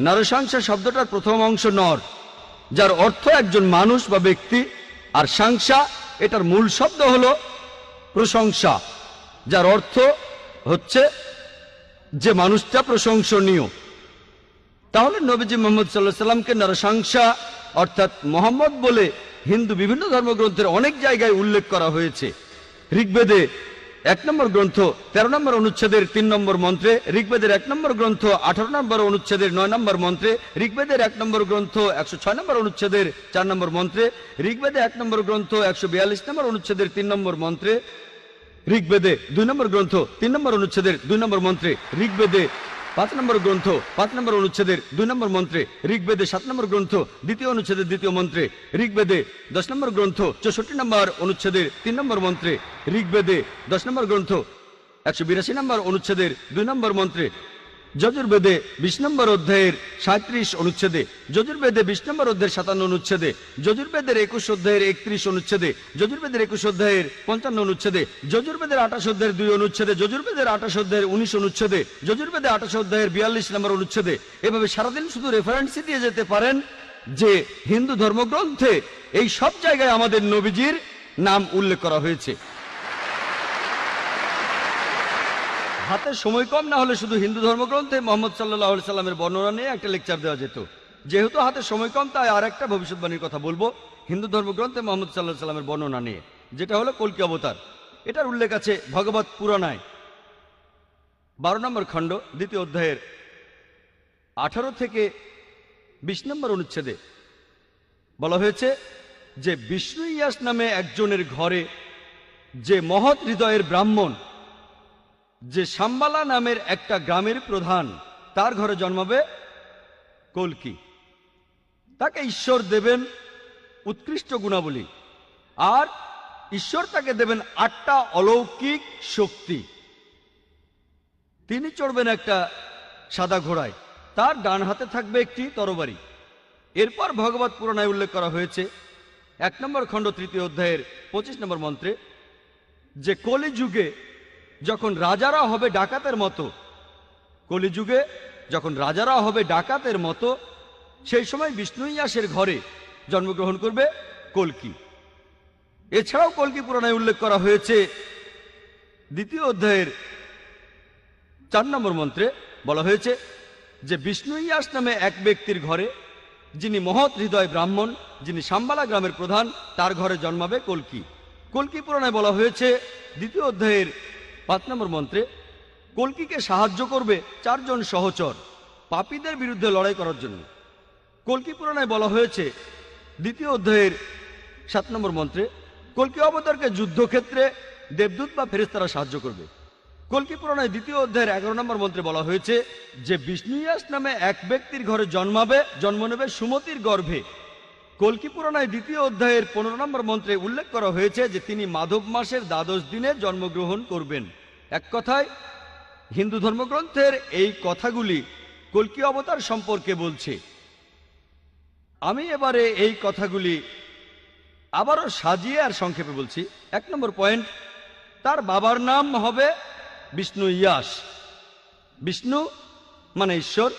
নরশংসা শব্দটার প্রথম অংশ নর, যার অর্থ একজন মানুষ বা ব্যক্তি, আর সংসা এটার মূল শব্দ হলো প্রশংসা, যার অর্থ হচ্ছে যে মানুষটা প্রশংসনীয়। তাহলে নবীজি মুহাম্মদ সাল্লাল্লাহু আলাইহি সাল্লামকে নরশংসা অর্থাৎ মোহাম্মদ বলে হিন্দু বিভিন্ন ধর্মগ্রন্থের অনেক জায়গায় উল্লেখ করা হয়েছে। ঋগ্বেদে 1 নম্বর গ্রন্থ 13 নম্বর অনুচ্ছেদের 3 নম্বর মন্ত্রে, ঋগ্বেদের 1 নম্বর গ্রন্থ 18 নম্বর অনুচ্ছেদের 9 নম্বর মন্ত্রে, ঋগ্বেদের 1 নম্বর গ্রন্থ 106 নম্বর অনুচ্ছেদের 4 নম্বর মন্ত্রে, ঋগ্বেদে 1 নম্বর গ্রন্থ 142 নম্বর অনুচ্ছেদের 3 নম্বর মন্ত্রে, ঋগ্বেদে 2 নম্বর গ্রন্থ 3 নম্বর অনুচ্ছেদের 2 নম্বর মন্ত্রে, ঋগ্বেদে 5 নম্বর গ্রন্থ 5 নম্বর অনুচ্ছেদের 2 নম্বর মন্ত্রে, ঋগ্বেদে 7 নম্বর গ্রন্থ 2য় অনুচ্ছেদের 2য় মন্ত্রে, ঋগ্বেদে 10 নম্বর গ্রন্থ 64 নম্বর অনুচ্ছেদের 3 নম্বর মন্ত্রে, ঋগ্বেদে 10 নম্বর গ্রন্থ 182 নম্বর অনুচ্ছেদের 2 নম্বর মন্ত্রে, যজুর্বেদে 20 নম্বর অধ্যায়ের 37 অনুচ্ছেদে, যজুর্বেদে 20 নম্বর অধ্যায়ের 57 অনুচ্ছেদে, যজুর্বেদের 21 অধ্যায়ের 31 অনুচ্ছেদে, যজুর্বেদের 21 অধ্যায়ের 55 অনুচ্ছেদে, যজুর্বেদের 28 অধ্যায়ের 2 অনুচ্ছেদে, যজুর্বেদের 28 অধ্যায়ের 19 অনুচ্ছেদে, যজুর্বেদে 28 অধ্যায়ের 42 নম্বর অনুচ্ছেদে। এভাবে সারাদিন শুধু রেফারেন্সই দিয়ে যেতে পারেন যে হিন্দু ধর্মগ্রন্থে এই সব জায়গায় আমাদের নবীজির নাম উল্লেখ করা হয়েছে। হাতে সময় কম না হলে শুধু হিন্দু ধর্মগ্রন্থে মুহাম্মদ সাল্লাল্লাহু আলাইহি সাল্লামের বর্ণনা নিয়ে একটা লেকচার দেওয়া যেত। যেহেতু হাতে সময় কম, তাই আর একটা ভবিষ্যৎবাণীর কথা বলবো হিন্দু ধর্মগ্রন্থে মুহাম্মদ সাল্লাল্লাহু আলাইহি সাল্লামের বর্ণনা নিয়ে, যেটা হলো কল্কি অবতার। এটার উল্লেখ আছে ভগবত পুরাণায় 12 নম্বর খণ্ড 2য় অধ্যায়ের 18 থেকে 20 নম্বর অনুচ্ছেদে বলা হয়েছে যে বিষ্ণু ইয়াস নামে একজনের ঘরে, যে মহৎ হৃদয়ের ব্রাহ্মণ, যে শাম্বালা নামের একটা গ্রামের প্রধান, তার ঘরে জন্মাবে কল্কি। তাকে ঈশ্বর দেবেন উৎকৃষ্ট গুণাবলী, আর ঈশ্বর তাকে দেবেন 8টা অলৌকিক শক্তি। তিনি চড়বেন একটা সাদা ঘোড়ায়, তার ডান হাতে থাকবে একটি তরবারি। এরপর ভগবত পুরাণায় উল্লেখ করা হয়েছে 1 নম্বর খণ্ড 3য় অধ্যায়ের 25 নম্বর মন্ত্রে যে কলিযুগে যখন রাজারা হবে ডাকাতের মতো, কলিযুগে যখন রাজারা হবে ডাকাতের মতো, সেই সময় বিষ্ণু ইয়াসের ঘরে জন্মগ্রহণ করবে কল্কি। এছাড়াও কল্কি পুরাণায় উল্লেখ করা হয়েছে 2য় অধ্যায়ের 4 নম্বর মন্ত্রে বলা হয়েছে যে বিষ্ণু ইয়াস নামে এক ব্যক্তির ঘরে, যিনি মহৎ হৃদয় ব্রাহ্মণ, যিনি শাম্বালা গ্রামের প্রধান, তার ঘরে জন্মাবে কল্কি। কল্কি পুরাণায় বলা হয়েছে 2য় অধ্যায়ের 5 নম্বর মন্ত্রে কল্কিকে সাহায্য করবে 4 জন সহচর পাপীদের বিরুদ্ধে লড়াই করার জন্য। কল্কি পুরাণায় বলা হয়েছে 2য় অধ্যায়ের 7 নম্বর মন্ত্রে কল্কি অবতারকে যুদ্ধক্ষেত্রে দেবদূত বা ফেরেশতারা সাহায্য করবে। কল্কি পুরাণের 2য় অধ্যায়ের 11 নম্বর মন্ত্রে বলা হয়েছে যে বিষ্ণু ইয়াস নামে এক ব্যক্তির ঘরে জন্ম নেবে সুমতির গর্ভে। কল্কি পুরাণের 2য় অধ্যায়ের 15 নম্বর মন্ত্রে উল্লেখ করা হয়েছে যে তিনি মাধব মাসের দ্বাদশ দিনে জন্মগ্রহণ করবেন। এক কথায় হিন্দু ধর্মগ্রন্থের এই কথাগুলি কল্কি অবতার সম্পর্কে বলছে। আমি এবারে এই কথাগুলি আবারও সাজিয়ে আর সংক্ষেপে বলছি। 1 নম্বর পয়েন্ট, তার বাবার নাম হবে বিষ্ণু ইয়াস। বিষ্ণু মানে ঈশ্বর,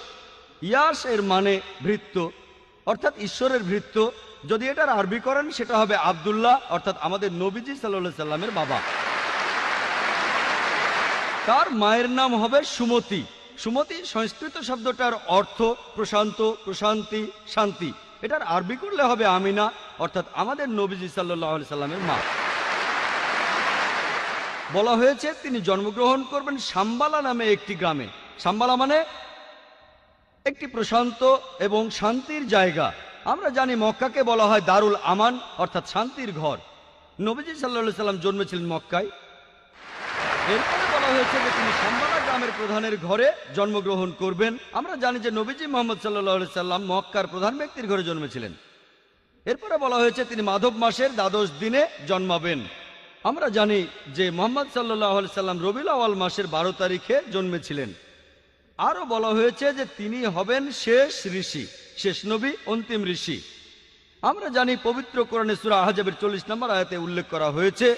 ইয়াস এর মানে ভৃত্য, অর্থাৎ ঈশ্বরের ভৃত্য। যদি এটার আরবি করেন সেটা হবে আব্দুল্লাহ, অর্থাৎ আমাদের নবীজি সাল্লাল্লাহু আলাইহি সাল্লামের বাবা। তার মায়ের নাম হবে সুমতি। সুমতি সংস্কৃত শব্দটার অর্থ প্রশান্ত, প্রশান্তি, শান্তি। এটার আরবি করলে হবে আমিনা, অর্থাৎ আমাদের নবীজি সাল্লাল্লাহু আলাইহি সাল্লামের মা। বলা হয়েছে তিনি জন্মগ্রহণ করবেন সাম্বালা নামে একটি গ্রামে। সাম্বালা মানে একটি প্রশান্ত এবং শান্তির জায়গা। আমরা জানি মক্কাকে বলা হয় দারুল আমান, অর্থাৎ শান্তির ঘর। নবীজি সাল্লাল্লাহু আলাইহি সাল্লাম জন্মেছিলেন মক্কায়। এরপরে বলা হয়েছে যে তিনি সাম্বালা গ্রামের প্রধানের ঘরে জন্মগ্রহণ করবেন। আমরা জানি যে নবীজি মুহাম্মদ সাল্লাল্লাহু আলাইহি সাল্লাম মক্কার প্রধান ব্যক্তির ঘরে জন্মেছিলেন। এরপরে বলা হয়েছে তিনি মাধব মাসের দ্বাদশ দিনে জন্মাবেন। আমরা জানি যে মুহাম্মদ সাল্লাল্লাহু আলাইহি সাল্লাম রবিউল আউয়াল মাসের 12 তারিখে জন্মেছিলেন। আরো বলা হয়েছে যে তিনি হবেন শেষ ঋষি, শেষ নবী, অন্তিম ঋষি। আমরা জানি পবিত্র কোরআনে সূরা আহজাবের 40 নম্বর আয়াতে উল্লেখ করা হয়েছে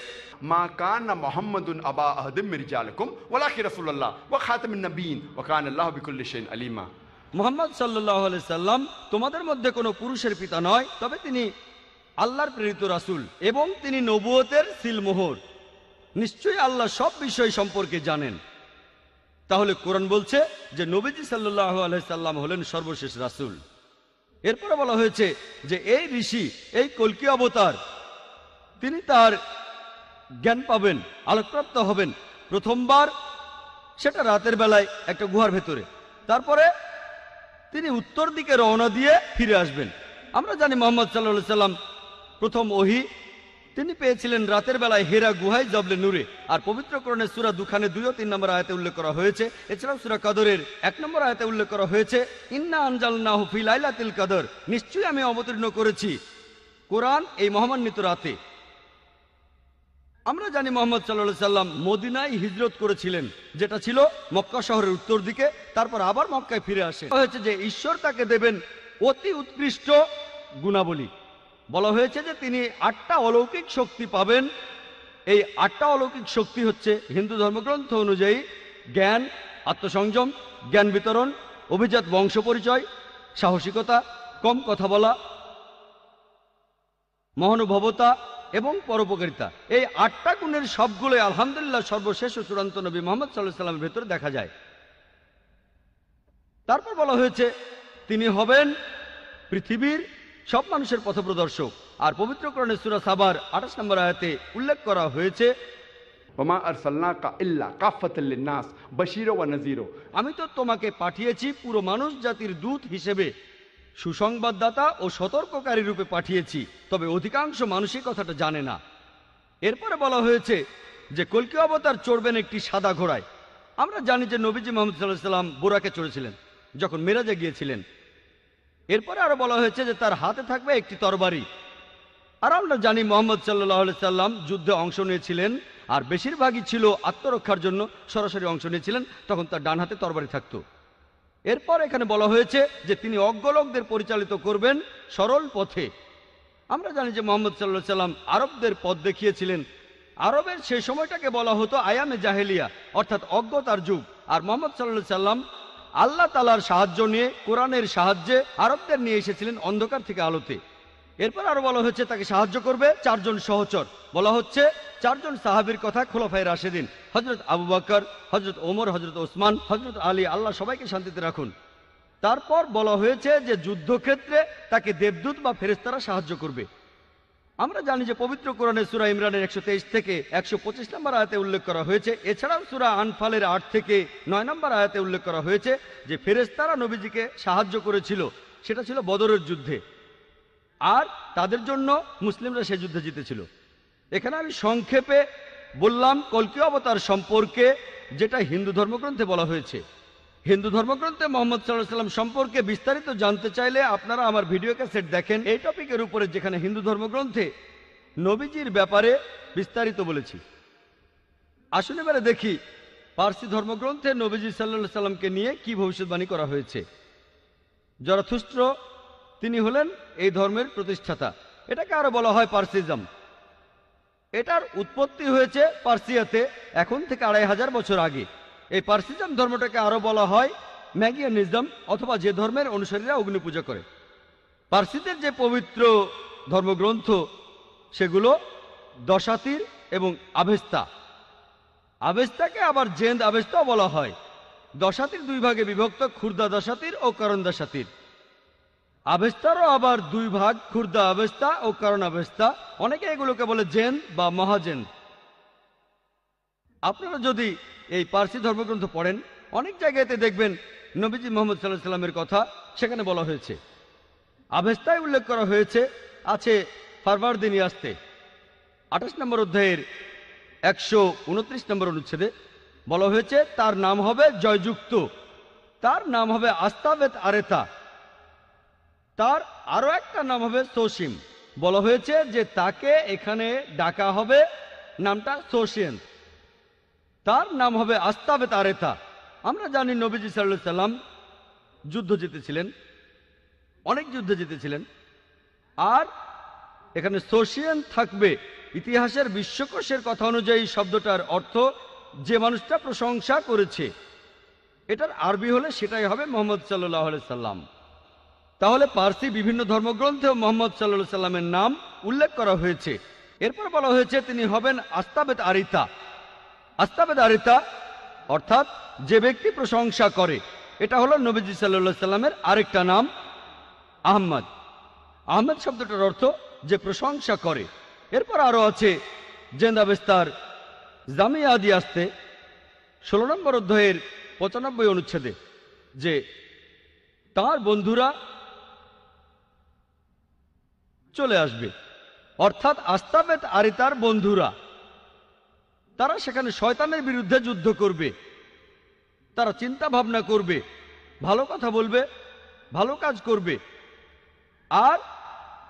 মা কানা মুহাম্মাদুন আবা আহাদিম মির রিজালিকুম ওয়ালাকিন রাসূলুল্লাহ ওয়া খাতামুন নবিয়্যিন ওয়া কানা আল্লাহু বিকুল্লি শাইইন আলিমা। মুহাম্মদ সাল্লাল্লাহু আলাইহি সাল্লাম তোমাদের মধ্যে কোনো পুরুষের পিতা নয়, তবে তিনি আল্লাহর প্রেরিত রাসূল এবং তিনি নবুয়তের সিলমোহর। নিশ্চয়ই আল্লাহ সব বিষয় সম্পর্কে জানেন। তাহলে কোরআন বলছে যে নবীজি সাল্লাল্লাহু আলাইহি সাল্লাম হলেন সর্বশেষ রাসূল। এরপরে বলা হয়েছে যে এই ঋষি, এই কল্কি অবতার, তিনি তার জ্ঞান পাবেন, আলোকপ্রাপ্ত হবেন প্রথমবার সেটা রাতের বেলায় একটা গুহার ভেতরে। তারপরে তিনি উত্তর দিকে রওনা দিয়ে ফিরে আসবেন। আমরা জানি মুহাম্মদ সাল্লাল্লাহু আলাইহি সাল্লাম প্রথম ওহী তিনি পেয়েছিলেন রাতের বেলায় হেরা গুহায় জবলে নূরে। আর পবিত্র কোরআনের সূরা দুখানে 2 ও 3 নম্বর আয়াতে উল্লেখ করা হয়েছে। এছাড়াও সূরা কদরের 1 নম্বর আয়াতে উল্লেখ করা হয়েছে ইন্না আনজালনাহু ফি লাইলাতিল কদর, নিশ্চয়ই আমি অবতীর্ণ করেছি কোরআন এই মহামান্বিত রাতে। আমরা জানি মুহাম্মদ সাল্লাল্লাহু আলাইহি সাল্লাম মদিনায় হিজরত করেছিলেন, যেটা ছিল মক্কা শহরের উত্তর দিকে। তারপর আবার মক্কায় ফিরে আসে। হয়েছে যে ঈশ্বর তাকে দেবেন অতি উৎকৃষ্ট গুণাবলী। বলা হয়েছে যে তিনি 8টা অলৌকিক শক্তি পাবেন। এই 8টা অলৌকিক শক্তি হচ্ছে হিন্দু ধর্মগ্রন্থ অনুযায়ী জ্ঞান, আত্মসংযম, জ্ঞান বিতরণ, অভিজাত বংশ পরিচয়, সাহসিকতা, কম কথা বলা, মহানুভবতা এবং পরোপকারিতা। এই 8টা গুণের সবগুলোই আলহামদুলিল্লাহ সর্বশেষ ও চূড়ান্ত নবী মুহাম্মদ সাল্লাল্লাহু আলাইহি সাল্লামের ভেতরে দেখা যায়। তারপর বলা হয়েছে তিনি হবেন পৃথিবীর সব মানুষের পথপ্রদর্শক। আর পবিত্র কোরআনের সূরা সাবার 28 নম্বর আয়াতে উল্লেখ করা হয়েছে ওমা আরসালনাকা ইল্লা কাফাতাল লিন্নাস বাশীরা ওয়া নাযীরা, আমি তো তোমাকে পাঠিয়েছি পুরো মানুষ জাতির দূত হিসেবে, সুসংবাদদাতা ও সতর্ককারী রূপে পাঠিয়েছি। তবে অধিকাংশ মানুষই কথাটা জানে না। এরপরে বলা হয়েছে যে কল্কি অবতার চড়বেন একটি সাদা ঘোড়ায়। আমরা জানি যে নবীজি মুহাম্মদ সাল্লাল্লাহু আলাইহি সাল্লাম বুরাকে চড়েছিলেন যখন মেরাজে গিয়েছিলেন। এরপরে আরো বলা হয়েছে যে তার হাতে থাকবে একটি তরবারি। আর আমরা জানি মুহাম্মদ সাল্লাল্লাহু আলাইহি সাল্লাম যুদ্ধে অংশ নিয়েছিলেন, আর বেশিরভাগই ছিল আত্মরক্ষার জন্য সরাসরি অংশ নিয়েছিলেন। তখন তার ডান হাতে তরবারি থাকতো। এরপর এখানে বলা হয়েছে যে তিনি অজ্ঞ লোকদের পরিচালিত করবেন সরল পথে। আমরা জানি যে মুহাম্মদ সাল্লাল্লাহু আলাইহি সাল্লাম আরবদের পথ দেখিয়েছিলেন। আরবের সেই সময়টাকে বলা হতো আয়ামে জাহেলিয়া, অর্থাৎ অজ্ঞতার যুগ। আর মুহাম্মদ সাল্লাল্লাহু আলাইহি সাল্লাম আল্লাহ তাআলার সাহায্য নিয়ে, কোরআনের সাহায্যে আরবদের নিয়ে এসেছিলেন অন্ধকার থেকে আলোতে। এরপর আরো বলা হচ্ছে তাকে সাহায্য করবে 4 জন সহচর। বলা হচ্ছে 4 জন সাহাবীর কথা, খোলাফায়ে রাশেদিন, হযরত আবু বকর, হযরত ওমর, হযরত ওসমান, হযরত আলী, আল্লাহ সবাইকে শান্তিতে রাখুন। তারপর বলা হয়েছে যে যুদ্ধক্ষেত্রে তাকে দেবদূত বা ফেরেশতারা সাহায্য করবে। আমরা জানি যে পবিত্র কোরআনের সূরা ইমরানের 123 থেকে 125 নম্বর আয়াতে উল্লেখ করা হয়েছে। এছাড়াও সূরা আনফালের 8 থেকে 9 নম্বর আয়াতে উল্লেখ করা হয়েছে যে ফেরেশতারা নবীজিকে সাহায্য করেছিল, সেটা ছিল বদরের যুদ্ধে। আর তাদের জন্য মুসলিমরা সেই যুদ্ধে জিতেছিল। এখানে আমি সংক্ষেপে বললাম কল্কি অবতার সম্পর্কে যেটা হিন্দু ধর্মগ্রন্থে বলা হয়েছে। হিন্দু ধর্মগ্রন্থে মোহাম্মদ সাল্লাল্লাহু আলাইহি ওয়াসাল্লাম সম্পর্কে বিস্তারিত জানতে চাইলে আপনারা আমার ভিডিও ক্যাসেট দেখেন এই টপিকের উপরে, যেখানে হিন্দু ধর্মগ্রন্থে নবীজির ব্যাপারে বিস্তারিত বলেছি। আসুন এবারে দেখি পার্সি ধর্মগ্রন্থে নবীজি সাল্লাল্লাহু আলাইহি সাল্লামকে নিয়ে কি ভবিষ্যদ্বাণী করা হয়েছে। জরাথুস্ট্র তিনি হলেন এই ধর্মের প্রতিষ্ঠাতা। এটাকে আরো বলা হয় পার্সিজম। এটার উৎপত্তি হয়েছে পার্সিয়াতে এখন থেকে 2500 বছর আগে। এই পার্সিজম ধর্মটাকে আরো বলা হয় ম্যাগিয়ানিজম, অথবা যে ধর্মের অনুসারীরা অগ্নি পূজা করে। পার্সিদের যে পবিত্র ধর্মগ্রন্থ সেগুলো দশাতির এবং আভেস্তা। আভেস্তাকে আবার জেন্দ আভেস্তাও বলা হয়। দশাতির দুই ভাগে বিভক্ত, খুর্দা দশাতির ও করণ দশাতির। আভেস্তারও আবার দুই ভাগ, খুর্দা আভেস্তা ও করণ আভেস্তা। অনেকে এগুলোকে বলে জেন বা মহাজেন। আপনারা যদি এই পার্সি ধর্মগ্রন্থ পড়েন, অনেক জায়গাতে দেখবেন নবীজি মুহাম্মদ সাল্লাল্লাহু আলাইহি সাল্লামের কথা সেখানে বলা হয়েছে। আভেস্তায় উল্লেখ করা হয়েছে আছে ফারভারদিনিয়াস্তে 28 নম্বর অধ্যায়ের 129 নম্বর অনুচ্ছেদে বলা হয়েছে তার নাম হবে জয়যুক্ত, তার নাম হবে আস্তাবেত আরেতা, তার আরো একটা নাম হবে সোসিম। বলা হয়েছে যে তাকে এখানে ডাকা হবে নামটা সোসিয়েন, তার নাম হবে আস্তাবেত আরেতা। আমরা জানি নবীজি সাল্লাল্লাহু আলাইহি সাল্লাম যুদ্ধ জিতেছিলেন, অনেক যুদ্ধ জিতেছিলেন। আর এখানে সোসিয়েন থাকবে। ইতিহাসের বিশ্বকোষের কথা অনুযায়ী শব্দটার অর্থ যে মানুষটা প্রশংসা করেছে। এটার আরবি হলে সেটাই হবে মুহাম্মদ সাল্লাল্লাহু আলাইহি সাল্লাম। তাহলে পার্সি বিভিন্ন ধর্মগ্রন্থেও মুহাম্মদ সাল্লাল্লাহু আলাইহি সাল্লামের নাম উল্লেখ করা হয়েছে। এরপর বলা হয়েছে তিনি হবেন আস্তাবেত আরিতা। আস্তাবেত আরিতা অর্থাৎ যে ব্যক্তি প্রশংসা করে। এটা হলো নবীজি সাল্লাল্লাহু আলাইহি সাল্লামের আরেকটা নাম আহমদ। আহমদ শব্দটার অর্থ যে প্রশংসা করে। এরপর আরো আছে জেন্দাবেস্তার জামিয়া আদি আসতে 16 নম্বর অধ্যায়ের 95 অনুচ্ছেদে যে তার বন্ধুরা চলে আসবে, অর্থাৎ আস্তাবেত আরিতার বন্ধুরা। তারা সেখানে শয়তানের বিরুদ্ধে যুদ্ধ করবে, তারা চিন্তা ভাবনা করবে, ভালো কথা বলবে, ভালো কাজ করবে, আর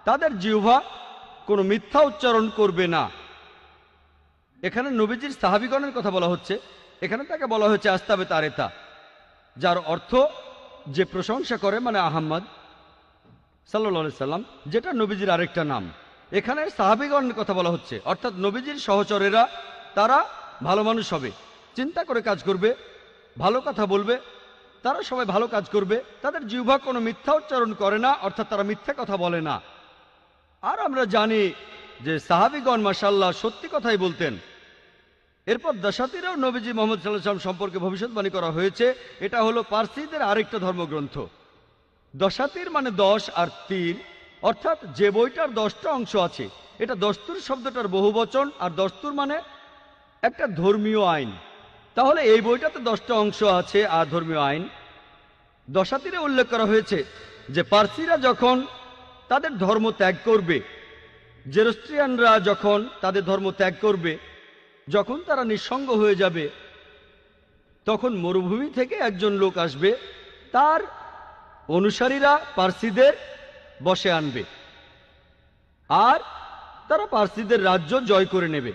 তাদের জিহ্বা কোনো মিথ্যা উচ্চারণ করবে না। এখানে নবীজির সাহাবীগণের কথা বলা হচ্ছে। এখানে তাকে বলা হয়েছে আস্তাবেত আরেতা, যার অর্থ যে প্রশংসা করে, মানে আহমদ সাল্লাল্লাহু আলাইহি সাল্লাম, যেটা নবীজির আরেকটা নাম। এখানে সাহাবীগণের কথা বলা হচ্ছে, অর্থাৎ নবীজির সহচরেরা। তারা ভালো মানুষ হবে, চিন্তা করে কাজ করবে, ভালো কথা বলবে, তারা সবাই ভালো কাজ করবে, তাদের জিহ্বা কোনো মিথ্যা উচ্চারণ করে না, অর্থাৎ তারা মিথ্যা কথা বলে না। আর আমরা জানি যে সাহাবীগণ মাশাআল্লাহ সত্যি কথাই বলতেন। এরপর দশাতিরেও নবীজি মুহাম্মদ সাল্লাল্লাহু আলাইহি ওয়াসাল্লাম সম্পর্কে ভবিষ্যদ্বাণী করা হয়েছে। এটা হলো পার্সিদের আরেকটা ধর্মগ্রন্থ। দশাতির মানে 10 আর তীর, অর্থাৎ যে বইটার 10টা অংশ আছে। এটা দস্তুর শব্দটার বহুবচন, আর দস্তুর মানে একটা ধর্মীয় আইন। তাহলে এই বইটাতে 10টা অংশ আছে আর ধর্মীয় আইন। দশাতিরে উল্লেখ করা হয়েছে যে পার্সিরা যখন তাদের ধর্ম ত্যাগ করবে, জেরস্ট্রিয়ানরা যখন তাদের ধর্ম ত্যাগ করবে, যখন তারা নিঃসঙ্গ হয়ে যাবে, তখন মরুভূমি থেকে একজন লোক আসবে, তার অনুসারীরা পার্সিদের বশে আনবে, আর তারা পার্সিদের রাজ্য জয় করে নেবে।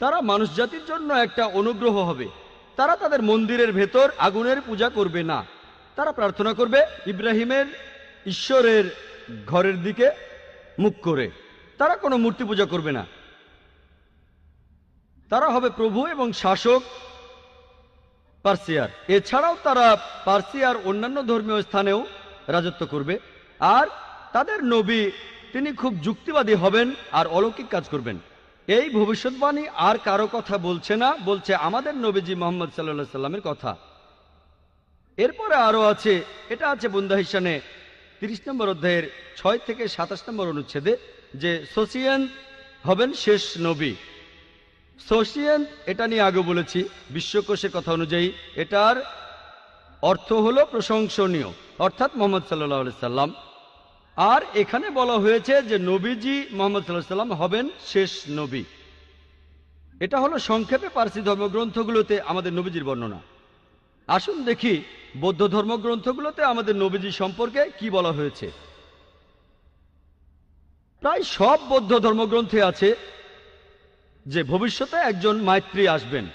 তারা মানুষ জাতির জন্য একটা অনুগ্রহ হবে। তারা তাদের মন্দিরের ভেতর আগুনের পূজা করবে না, তারা প্রার্থনা করবে ইব্রাহিমের ঈশ্বরের ঘরের দিকে মুখ করে। তারা কোনো মূর্তি পূজা করবে না। তারা হবে প্রভু এবং শাসক পার্সিয়ার। এছাড়াও তারা পার্সিয়ার অন্যান্য ধর্মীয় স্থানেও রাজত্ব করবে। আর তাদের নবী তিনি খুব যুক্তিবাদী হবেন আর অলৌকিক কাজ করবেন। এই ভবিষ্যৎবাণী আর কারো কথা বলছে না, বলছে আমাদের নবীজি মুহাম্মদ সাল্লাল্লাহু আলাইহি সাল্লামের কথা। এরপরে আরো আছে, এটা আছে বুন্দাহিসানে 30 নম্বর অধ্যায়ের 6 থেকে 27 নম্বর অনুচ্ছেদে যে সোসিয়েন হবেন শেষ নবী। সোসিয়েন এটা নিয়ে আগে বলেছি। বিশ্বকোষের কথা অনুযায়ী এটার অর্থ হলো প্রশংসনীয়, অর্থাৎ মুহাম্মদ সাল্লাল্লাহু আলাইহি সাল্লাম। আর এখানে বলা হয়েছে যে নবীজি মুহাম্মদ সাল্লাল্লাহু আলাইহি সাল্লাম হবেন শেষ নবী। এটা হলো সংক্ষেপে পার্সি ধর্মগ্রন্থগুলোতে আমাদের নবীজির বর্ণনা। আসুন দেখি বৌদ্ধ ধর্মগ্রন্থগুলোতে আমাদের নবীজি সম্পর্কে কি বলা হয়েছে। প্রায় সব বৌদ্ধ ধর্মগ্রন্থে আছে যে ভবিষ্যতে একজন মাইত্রী আসবেন।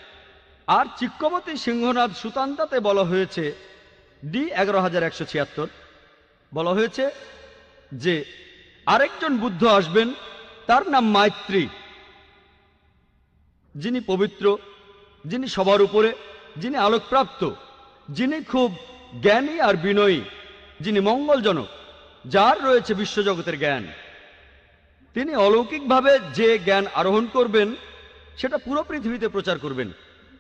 আর চিক্কবতী সিংহনাথ সুতান্তাতে বলা হয়েছে ডি 1176 বলা হয়েছে যে আরেকজন বুদ্ধ আসবেন, তার নাম মাইত্রী, যিনি পবিত্র, যিনি সবার উপরে, যিনি আলোকপ্রাপ্ত, যিনি খুব জ্ঞানী আর বিনয়ী, যিনি মঙ্গলজনক, যার রয়েছে বিশ্বজগতের জ্ঞান। তিনি অলৌকিকভাবে যে জ্ঞান আরোহণ করবেন সেটা পুরো পৃথিবীতে প্রচার করবেন।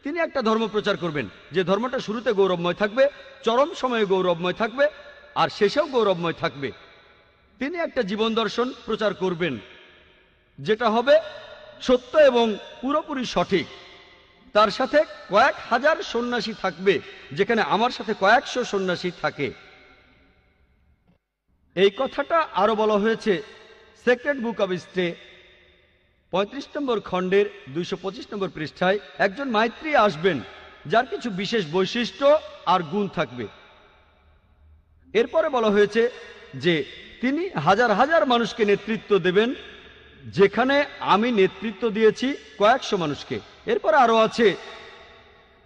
তিনি একটা ধর্ম প্রচার করবেন যে ধর্মটা শুরুতে গৌরবময় থাকবে, চরম সময়ে গৌরবময় থাকবে, আর শেষেও গৌরবময় থাকবে। তিনি একটা জীবন দর্শন প্রচার করবেন যেটা হবে সত্য এবং পুরোপুরি সঠিক। তার সাথে কয়েক হাজার সন্ন্যাসী থাকবে, যেখানে আমার সাথে কয়েকশো সন্ন্যাসী থাকে। এই কথাটা আরো বলা হয়েছে সেক্রেড বুক অব স্টে 35 নম্বর খণ্ডের 225 নম্বর পৃষ্ঠায়। একজন মাইত্রী আসবেন যার কিছু বিশেষ বৈশিষ্ট্য আর গুণ থাকবে। এরপরে বলা হয়েছে যে তিনি হাজার হাজার মানুষকে নেতৃত্ব দেবেন, যেখানে আমি নেতৃত্ব দিয়েছি কয়েকশো মানুষকে। এরপরে আরো আছে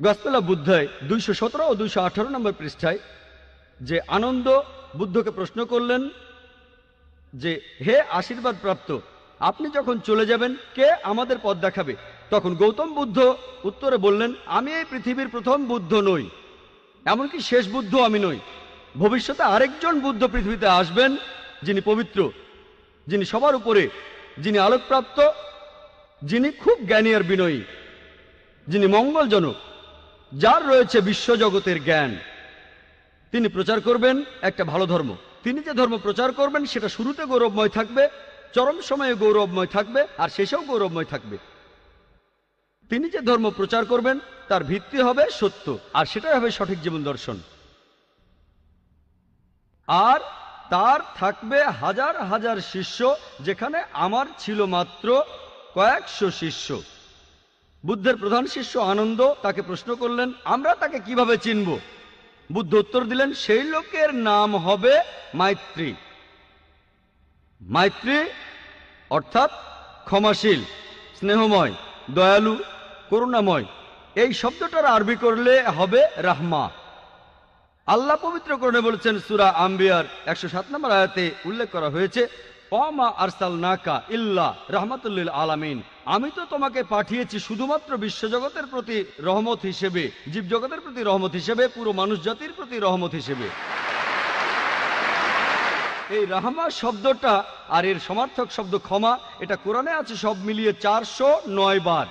গসপেল অফ বুদ্ধায় 217 ও 218 নম্বর পৃষ্ঠায় যে আনন্দ বুদ্ধকে প্রশ্ন করলেন যে হে আশীর্বাদ প্রাপ্ত, আপনি যখন চলে যাবেন কে আমাদের পথ দেখাবে? তখন গৌতম বুদ্ধ উত্তরে বললেন, আমি এই পৃথিবীর প্রথম বুদ্ধ নই, এমনকি শেষ বুদ্ধ আমি নই। ভবিষ্যতে আরেকজন বুদ্ধ পৃথিবীতে আসবেন, যিনি পবিত্র, যিনি সবার উপরে, যিনি আলোকপ্রাপ্ত, যিনি খুব জ্ঞানী আর বিনয়ী, যিনি মঙ্গলজনক, যার রয়েছে বিশ্বজগতের জ্ঞান। তিনি প্রচার করবেন একটা ভালো ধর্ম। তিনি যে ধর্ম প্রচার করবেন সেটা শুরুতে গৌরবময় থাকবে, চরম সময়ে গৌরবময় থাকবে, আর শেষেও গৌরবময় থাকবে। তিনি যে ধর্ম প্রচার করবেন তার ভিত্তি হবে সত্য, আর সেটাই হবে সঠিক জীবন দর্শন। আর তার থাকবে হাজার হাজার শিষ্য, যেখানে আমার ছিল মাত্র কয়েকশো শিষ্য। বুদ্ধের প্রধান শিষ্য আনন্দ তাকে প্রশ্ন করলেন, আমরা তাকে কিভাবে চিনব? বুদ্ধ উত্তর দিলেন, সেই লোকের নাম হবে মাইত্রী। মাইত্রী অর্থাৎ ক্ষমাশীল, স্নেহময়, দয়ালু, করুণাময়। এই শব্দটার আরবি করলে হবে রাহমা। আল্লাহ পবিত্র কোরআনে বলেছেন, সূরা আম্বিয়ার 107 নম্বর আয়াতে উল্লেখ করা হয়েছে, ওয়ামা আরসালনাকা ইল্লা রাহমাতুল লিল আলামিন, আমি তো তোমাকে পাঠিয়েছি শুধুমাত্র বিশ্বজগতের প্রতি রহমত হিসেবে, জীবজগতের প্রতি রহমত হিসেবে, পুরো মানুষ জাতির প্রতি রহমত হিসেবে। এই রাহমা শব্দটা আর এর সমার্থক শব্দ ক্ষমা, এটা কোরআনে আছে সব মিলিয়ে 409 বার।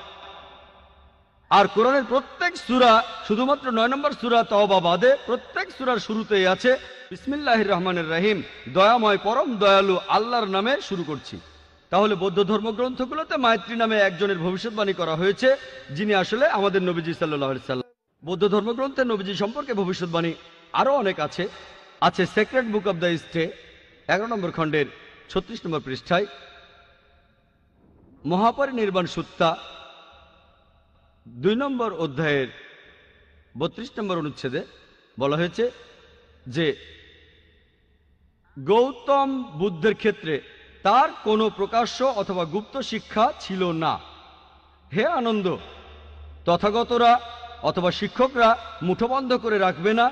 আর কোরআনের প্রত্যেক সূরা, শুধুমাত্র 9 নম্বর সূরা তাওবা বাদে প্রত্যেক সূরার শুরুতেই আছে বিসমিল্লাহির রহমানির রহিম, দয়াময় পরম দয়ালু আল্লাহর নামে শুরু করছি। তাহলে বৌদ্ধ ধর্মগ্রন্থগুলোতে মাইত্রী নামে একজনের ভবিষ্যৎবাণী করা হয়েছে, যিনি আসলে আমাদের নবীজি সাল্লাল্লাহু আলাইহি সাল্লাম। বৌদ্ধ ধর্মগ্রন্থে নবীজি সম্পর্কে ভবিষ্যৎবাণী আরো অনেক আছে। আছে sacred book of the stay 11 নম্বর খণ্ডের 36 নম্বর পৃষ্ঠায়, মহাপরিনির্বাণ সুত্তা 2 নম্বর অধ্যায়ের 32 নম্বর অনুচ্ছেদে বলা হয়েছে যে গৌতম বুদ্ধের ক্ষেত্রে তার কোনো প্রকাশ্য অথবা গুপ্ত শিক্ষা ছিল না। হে আনন্দ, তথাগতরা অথবা শিক্ষকরা মুঠোবন্ধ করে রাখবে না,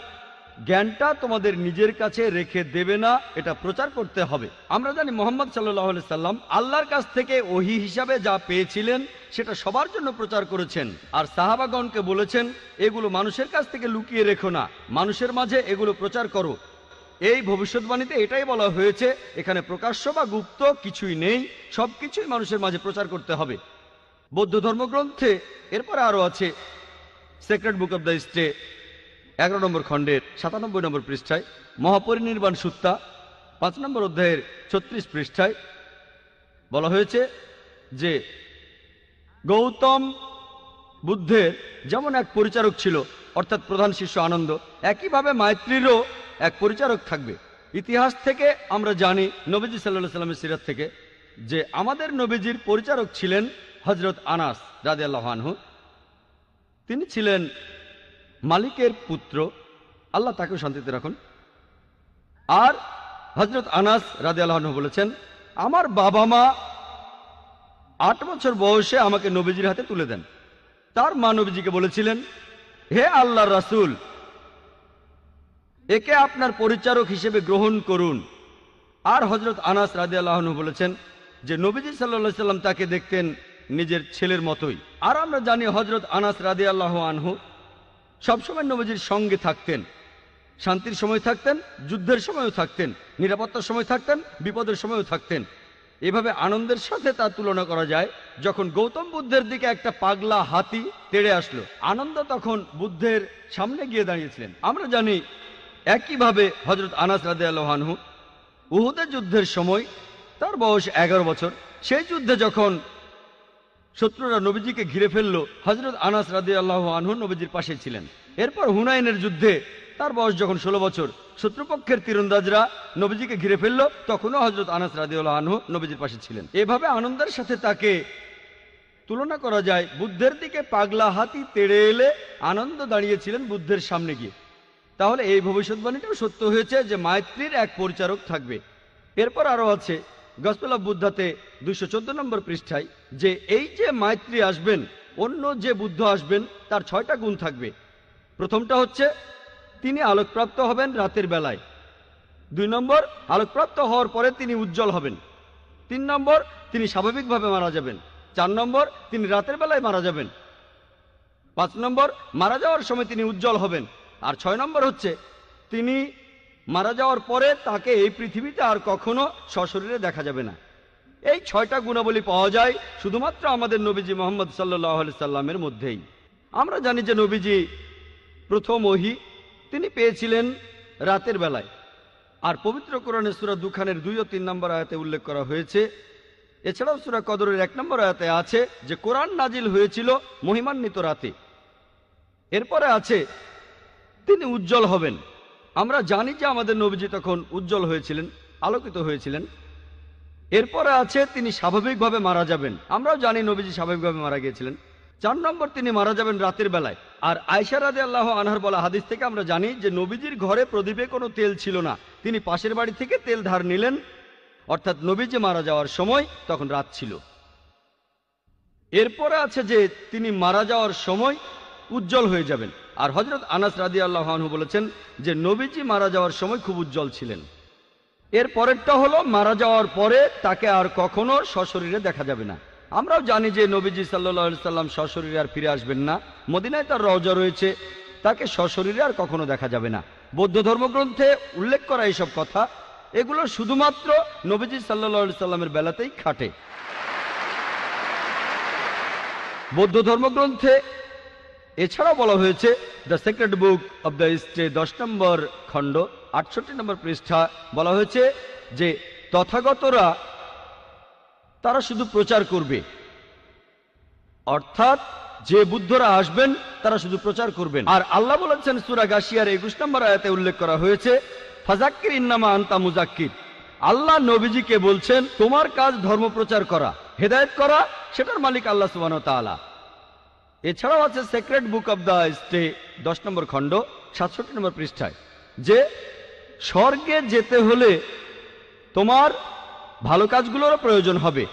জ্ঞানটা তোমাদের নিজের কাছে রেখে দেবে না, এটা প্রচার করতে হবে। আমরা জানি মুহাম্মদ সাল্লাল্লাহু আলাইহি সাল্লাম আল্লাহর কাছ থেকে ওহী হিসাবে যা পেয়েছিলেন সেটা সবার জন্য প্রচার করেছেন, আর সাহাবাগণকে বলেছেন এগুলো মানুষের কাছ থেকে লুকিয়ে রেখো না, মানুষের মাঝে এগুলো প্রচার করো। এই ভবিষ্যৎবাণীতে এটাই বলা হয়েছে, এখানে প্রকাশ্য বা গুপ্ত কিছুই নেই, সবকিছুই মানুষের মাঝে প্রচার করতে হবে। বৌদ্ধ ধর্মগ্রন্থে এরপরে আরো আছে sacred book of the stay 11 নম্বর খণ্ডের 97 নম্বর পৃষ্ঠায়, মহাপরিনির্বাণ সুত্তা 5 নম্বর অধ্যায়ের 36 পৃষ্ঠায় বলা হয়েছে যে গৌতম বুদ্ধের যেমন এক পরিচারক ছিল, অর্থাৎ প্রধান শিষ্য আনন্দ, একইভাবে মাইত্রীরও এক পরিচারক থাকবে। ইতিহাস থেকে আমরা জানি, নবীজি সাল্লাল্লাহু আলাইহি সাল্লামের সিরাত থেকে, যে আমাদের নবীজির পরিচারক ছিলেন হযরত আনাস রাদিয়াল্লাহু আনহু। তিনি ছিলেন মালিকের পুত্র, আল্লাহ তাকেও শান্তিতে রাখুন। আর হযরত আনাস রাদিয়াল্লাহু আনহু বলেছেন, আমার বাবা মা 8 বছর বয়সে আমাকে নবীজির হাতে তুলে দেন। তার মা নবীজিকে বলেছিলেন, হে আল্লাহর রাসূল, একে আপনার পরিচারক হিসেবে গ্রহণ করুন। আর হযরত আনাস রাদিয়াল্লাহু আনহু বলেছেন যে নবীজি সাল্লাল্লাহু আলাইহি সাল্লাম তাকে দেখতেন নিজের ছেলের মতোই। আর আমরা জানি হযরত আনাস রাদিয়াল্লাহু আনহু সবসময় নবীজির সঙ্গে থাকতেন, শান্তির সময় থাকতেন, যুদ্ধের সময়ও থাকতেন, নিরাপত্তার সময় থাকতেন, বিপদের সময়ও থাকতেন। এভাবে আনন্দের সাথে তার তুলনা করা যায়। যখন গৌতম বুদ্ধের দিকে একটা পাগলা হাতি তেড়ে আসলো, আনন্দ তখন বুদ্ধের সামনে গিয়ে দাঁড়িয়েছিলেন। আমরা জানি একইভাবে হযরত আনাস রাদিয়াল্লাহু আনহু উহুদের যুদ্ধের সময়, তার বয়স 11 বছর, সেই যুদ্ধে যখন শত্রুরা নবীজিকে ঘিরে ফেলল, হযরত আনাস রাদিয়াল্লাহু আনহু নবীজির পাশে ছিলেন। এরপর হুনাইনের যুদ্ধে তার বয়স যখন 16 বছর, শত্রুপক্ষের তীরন্দাজরা নবীজিকে ঘিরে ফেলল, তখনও হযরত আনাস রাদিয়াল্লাহু আনহু নবীজির পাশে ছিলেন। এভাবে আনন্দের সাথে তাকে তুলনা করা যায়। বুদ্ধের দিকে পাগলা হাতি তেড়ে এলে আনন্দ দাঁড়িয়েছিলেন বুদ্ধের সামনে গিয়ে। তাহলে এই ভবিষ্যৎবাণীটাও সত্য হয়েছে যে মাইত্রীর এক পরিচারক থাকবে। এরপর আরো আছে গসপেল অফ বুদ্ধাতে 214 নম্বর পৃষ্ঠায় যে এই যে মাইত্রী আসবেন, অন্য যে বুদ্ধ আসবেন, তার 6টা গুণ থাকবে। প্রথমটা হচ্ছে তিনি আলোকপ্রাপ্ত হবেন রাতের বেলায়। 2 নম্বর, আলোকপ্রাপ্ত হওয়ার পরে তিনি উজ্জ্বল হবেন। 3 নম্বর, তিনি স্বাভাবিকভাবে মারা যাবেন। 4 নম্বর, তিনি রাতের বেলায় মারা যাবেন। 5 নম্বর, মারা যাওয়ার সময় তিনি উজ্জ্বল হবেন। আর 6 নম্বর হচ্ছে তিনি মারা যাওয়ার পরে তাকে এই পৃথিবীতে আর কখনো সশরীরে দেখা যাবে না। এই 6টা গুণাবলী পাওয়া যায় শুধুমাত্র আমাদের নবীজি মুহাম্মদ সাল্লাল্লাহু আলাইহি সাল্লামের মধ্যেই। আমরা জানি যে নবীজি প্রথম ওহী তিনি পেয়েছিলেন রাতের বেলায়। আর পবিত্র কোরআনে সূরা দুখানের 2 ও 3 নম্বর আয়াতে উল্লেখ করা হয়েছে। এছাড়াও সূরা কদরের 1 নম্বর আয়াতে আছে যে কোরআন নাজিল হয়েছিল মহিমান্বিত রাতে। এরপরে আছে তিনি উজ্জ্বল হবেন। আমরা জানি যে আমাদের নবীজি তখন উজ্জ্বল হয়েছিলেন, আলোকিত হয়েছিলেন। এরপরে আছে তিনি স্বাভাবিকভাবে মারা যাবেন। আমরাও জানি নবীজি স্বাভাবিকভাবে মারা গিয়েছিলেন। 4 নম্বর, তিনি মারা যাবেন রাতের বেলায়। আর আয়েশা রাদিয়াল্লাহু আনহার বলা হাদিস থেকে আমরা জানি যে নবীজির ঘরে প্রদীপে কোনো তেল ছিল না, তিনি পাশের বাড়ি থেকে তেল ধার নিলেন। অর্থাৎ নবীজি মারা যাওয়ার সময় তখন রাত ছিল। এরপরে আছে যে তিনি মারা যাওয়ার সময় উজ্জ্বল হয়ে যাবেন। আর হযরত আনাস রাদিয়াল্লাহু আনহু বলেছেন যে নবীজি মারা যাওয়ার সময় খুব উজ্জ্বল ছিলেন। এর পরেরটা হলো মারা যাওয়ার পরে তাকে আর কখনো সশরীরে দেখা যাবে না। আমরাও জানি যে নবীজি সাল্লাল্লাহু আলাইহি সাল্লাম সশরীরে আর ফিরে আসবেন না। মদিনায় তার রওজা রয়েছে, তাকে সশরীরে আর কখনো দেখা যাবে না। বৌদ্ধ ধর্মগ্রন্থে উল্লেখ করা এইসব কথা, এগুলো শুধুমাত্র নবীজি সাল্লাল্লাহু আলাইহি সাল্লামের বেলাতেই খাটে। বৌদ্ধ ধর্মগ্রন্থে এছাড়াও বলা হয়েছে, the secret book of the stay 10 নম্বর খণ্ড 68 নম্বর পৃষ্ঠা বলা হয়েছে যে তথাগতরা তারা শুধু প্রচার করবে। অর্থাৎ যে বুদ্ধরা আসবেন তারা শুধু প্রচার করবেন। আর আল্লাহ বলেছেন সূরা গাশিয়ার 21 নম্বর আয়াতে উল্লেখ করা হয়েছে, ফাযাক্কির ইন্নামা আনতা মুযাক্কির। আল্লাহ নবীজিকে বলছেন তোমার কাজ ধর্ম প্রচার করা, হেদায়েত করা, সেটার মালিক আল্লাহ সুবহানাহু ওয়া তাআলা। এছাড়াও আছে secret book of the stay 10 নম্বর খণ্ড 67 নম্বর পৃষ্ঠায় যে স্বর্গে যেতে হলে তোমার ভালো কাজগুলোরও প্রয়োজন হবে,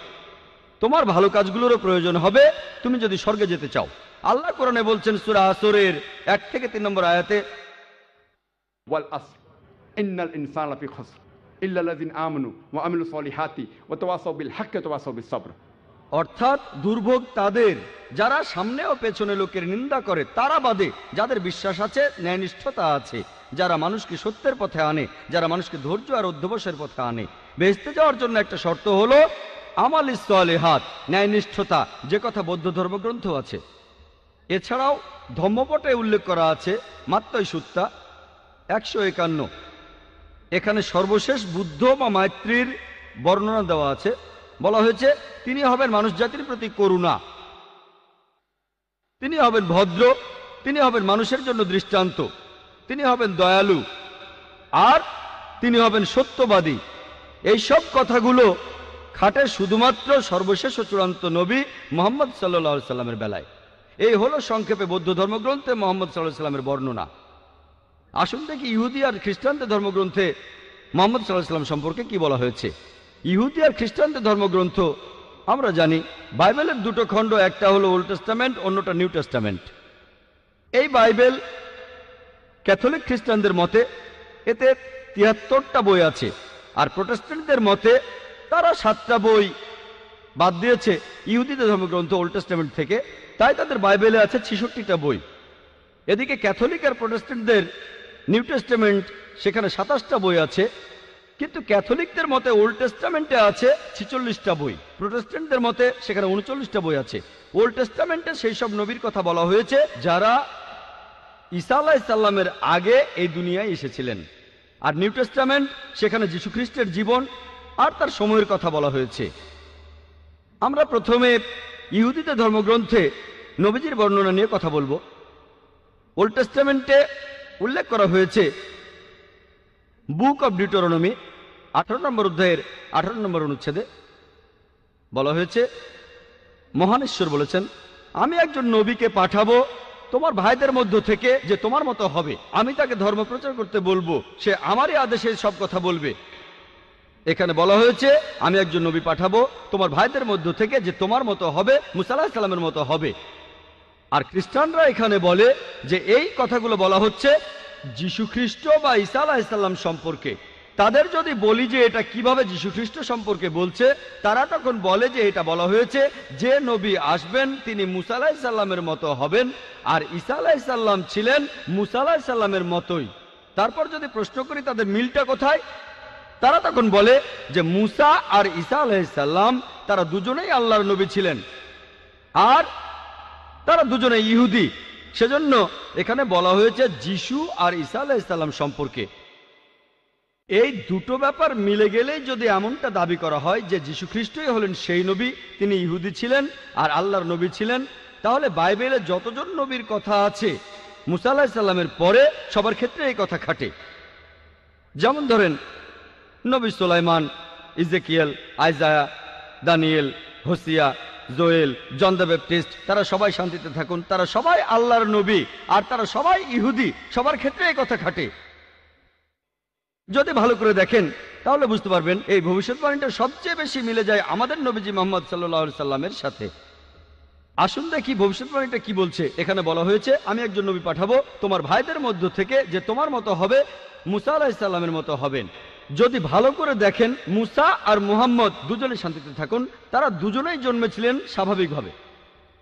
তোমার ভালো কাজগুলোরও প্রয়োজন হবে তুমি যদি স্বর্গে যেতে চাও। আল্লাহ কোরআনে বলছেন সূরা আসরের 1 থেকে 3 নম্বর আয়াতে, ওয়াল আসর ইন্নাল ইনসানা লাফি খুসর ইল্লা আল্লাযিনা আমানু ওয়া আমিলুস সলিহাতি ওয়া তাওয়াসাউ বিল হাক্কি ওয়া তাওয়াসাউ বিস সবর। অর্থাৎ দুর্ভোগ তাদের যারা সামনে ও পেছনে লোকের নিন্দা করে, তারা বাদে যাদের বিশ্বাস আছে, ন্যায়নিষ্ঠতা আছে, যারা মানুষকে সত্যের পথে আনে, যারা মানুষকে ধৈর্য আর অধ্যবসায়ের পথে আনে। বেহেশতে যাওয়ার জন্য একটা শর্ত হলো আমালিস সলিহাত, ন্যায়নিষ্ঠতা, যে কথা বৌদ্ধ ধর্মগ্রন্থ আছে। এছাড়াও ধম্মপটে উল্লেখ করা আছে মাত্তই সুত্তা 151। এখানে সর্বশেষ বুদ্ধ বা মাইত্রীর বর্ণনা দেওয়া আছে। বলা হয়েছে তিনি হবেন মানুষ জাতির প্রতি করুণা, তিনি হবেন ভদ্র, তিনি হবেন মানুষের জন্য দৃষ্টান্ত, তিনি হবেন দয়ালু, আর তিনি হবেন সত্যবাদী। এই সব কথাগুলো খাটে শুধুমাত্র সর্বশেষ ও চূড়ান্ত নবী মুহাম্মদ সাল্লাল্লাহু আলাইহি সাল্লামের বেলায়। এই হলো সংক্ষেপে বৌদ্ধ ধর্মগ্রন্থে মুহাম্মদ সাল্লাল্লাহু আলাইহি সাল্লামের বর্ণনা। আসুন দেখি ইহুদি আর খ্রিস্টানদের ধর্মগ্রন্থে মুহাম্মদ সাল্লাল্লাহু আলাইহি সাল্লাম সম্পর্কে কি বলা হয়েছে। ইহুদি আর খ্রিস্টানদের ধর্মগ্রন্থ আমরা জানি বাইবেলের দুটো খণ্ড, একটা হলো ওল্ড টেস্টামেন্ট, অন্যটা নিউ টেস্টামেন্ট। এই বাইবেল ক্যাথলিক খ্রিস্টানদের মতে এতে ৭৩টা বই আছে, আর প্রোটেস্ট্যান্টদের মতে তারা 7টা বই বাদ দিয়েছে ইহুদিদের ধর্মগ্রন্থ ওল্ড টেস্টামেন্ট থেকে, তাই তাদের বাইবেলে আছে ৬৬টা বই। এদিকে ক্যাথলিক আর প্রোটেস্ট্যান্টদের নিউ টেস্টামেন্ট, সেখানে ২৭টা বই আছে, কিন্তু ক্যাথলিকদের মতে ওল্ড টেস্টামেন্টে আছে ৪৬টা বই, প্রোটেস্ট্যান্টদের মতে সেখানে ৩৯টা বই আছে। ওল্ড টেস্টামেন্টে সেই সব নবীর কথা বলা হয়েছে যারা ঈসা আলাইহিস সালামের আগে এই দুনিয়ায় এসেছিলেন, আর নিউ টেস্টামেন্ট সেখানে যীশু খ্রিস্টের জীবন আর তার সময়ের কথা বলা হয়েছে। আমরা প্রথমে ইহুদিদের ধর্মগ্রন্থে নবীজির বর্ণনা নিয়ে কথা বলবো। ওল্ড টেস্টামেন্টে উল্লেখ করা হয়েছে বুক অব ডিউটেরোনমি 18 নম্বর অধ্যায়ের 18 নম্বর অনুচ্ছেদে বলা হয়েছে, মহান ঈশ্বর বলেছেন, আমি একজন নবীকে পাঠাবো তোমার ভাইদের মধ্য থেকে যে তোমার মতো হবে, আমি তাকে ধর্ম প্রচার করতে বলবো, সে আমারই আদেশে সব কথা বলবে। এখানে বলা হয়েছে আমি একজন নবী পাঠাবো তোমার ভাইদের মধ্য থেকে যে তোমার মতো হবে, মুসা আলাইহিস সালামের মতো হবে। আর খ্রিস্টানরা এখানে বলে যে এই কথাগুলো বলা হচ্ছে যীশু খ্রিস্ট বা ঈসা আলাইহিস সালাম সম্পর্কে। তাদের যদি বলি যে এটা কিভাবে যীশু খ্রিস্ট সম্পর্কে বলছে, তারা তখন বলে যে এটা বলা হয়েছে যে নবী আসবেন তিনি মুসা আলাইহিস সালামের মতো হবেন, আর ঈসা আলাইহিস সালাম ছিলেন মুসা আলাইহিস সালামের মতোই। তারপর যদি প্রশ্ন করি তাদের মিলটা কোথায়, তারা তখন বলে যে মুসা আর ঈসা আলাইহিস সালাম তারা দুজনেই আল্লাহর নবী ছিলেন, আর তারা দুজনে ইহুদি। সেজন্য এখানে বলা হয়েছে যিশু আর ঈসা আলাইহিস সালাম সম্পর্কে। এই দুটো ব্যাপার মিলে গেলেই যদি এমনটা দাবি করা হয় যে যীশু খ্রিস্টই হলেন সেই নবী, তিনি ইহুদি ছিলেন আর আল্লাহর নবী ছিলেন, তাহলে বাইবেলে যতজন নবীর কথা আছে মুসা আলাইহিস সালামের পরে সবার ক্ষেত্রে এই কথা খাটে। যেমন ধরেন নবী Sulaiman, Ezekiel, Isaiah, Daniel, Hosea, Joel, John the Baptist, তারা সবাই শান্তিতে থাকুন, তারা সবাই আল্লাহর নবী আর তারা সবাই ইহুদি, সবার ক্ষেত্রে এই কথা খাটে। যদি ভালো করে দেখেন তাহলে বুঝতে পারবেন এই ভবিষ্যৎবাণীটা সবচেয়ে বেশি মিলে যায় আমাদের নবীজি মুহাম্মদ সাল্লাল্লাহু আলাইহি সাল্লামের সাথে। আসুন দেখি ভবিষ্যৎবাণীটা কি বলছে। এখানে বলা হয়েছে আমি একজন নবী পাঠাবো তোমার ভাইদের মধ্য থেকে যে তোমার মতো হবে, মুসা আলাইহিস সালামের মতো হবেন। যদি ভালো করে দেখেন মুসা আর মুহাম্মদ দুজনে শান্তিতে থাকুন, তারা দুজনেই জন্মেছিলেন স্বাভাবিকভাবে।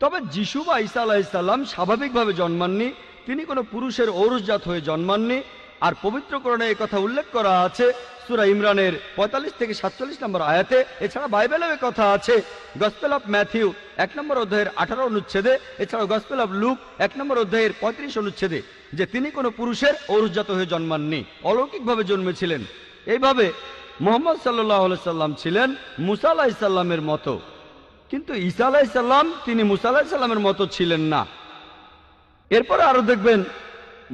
তবে যিশু বা ঈসা আলাইহিস সালাম স্বাভাবিকভাবে জন্মাননি, তিনি কোনো পুরুষের ঔরসজাত হয়ে জন্মাননি। আর পবিত্র কোরআনে এই কথা উল্লেখ করা আছে সূরা ইমরানের 45 থেকে 47 নম্বর আয়াতে। এছাড়া বাইবেলেও এই কথা আছে গসপেল অফ ম্যাথিউ 1 নম্বর অধ্যায়ের 18 অনুচ্ছেদে, এছাড়াও গসপেল অফ লুক 1 নম্বর অধ্যায়ের 35 অনুচ্ছেদে, যে তিনি কোনো পুরুষের ঔরসজাত হয়ে জন্মাননি, অলৌকিকভাবে জন্মেছিলেন। এইভাবে মুহাম্মদ সাল্লাল্লাহু আলাইহি সাল্লাম ছিলেন মুসা আলাইহিস সালামের মতো, কিন্তু ঈসা আলাইহিস সালাম তিনি মুসা আলাইহিস সালামের মতো ছিলেন না। এরপরে আরো দেখবেন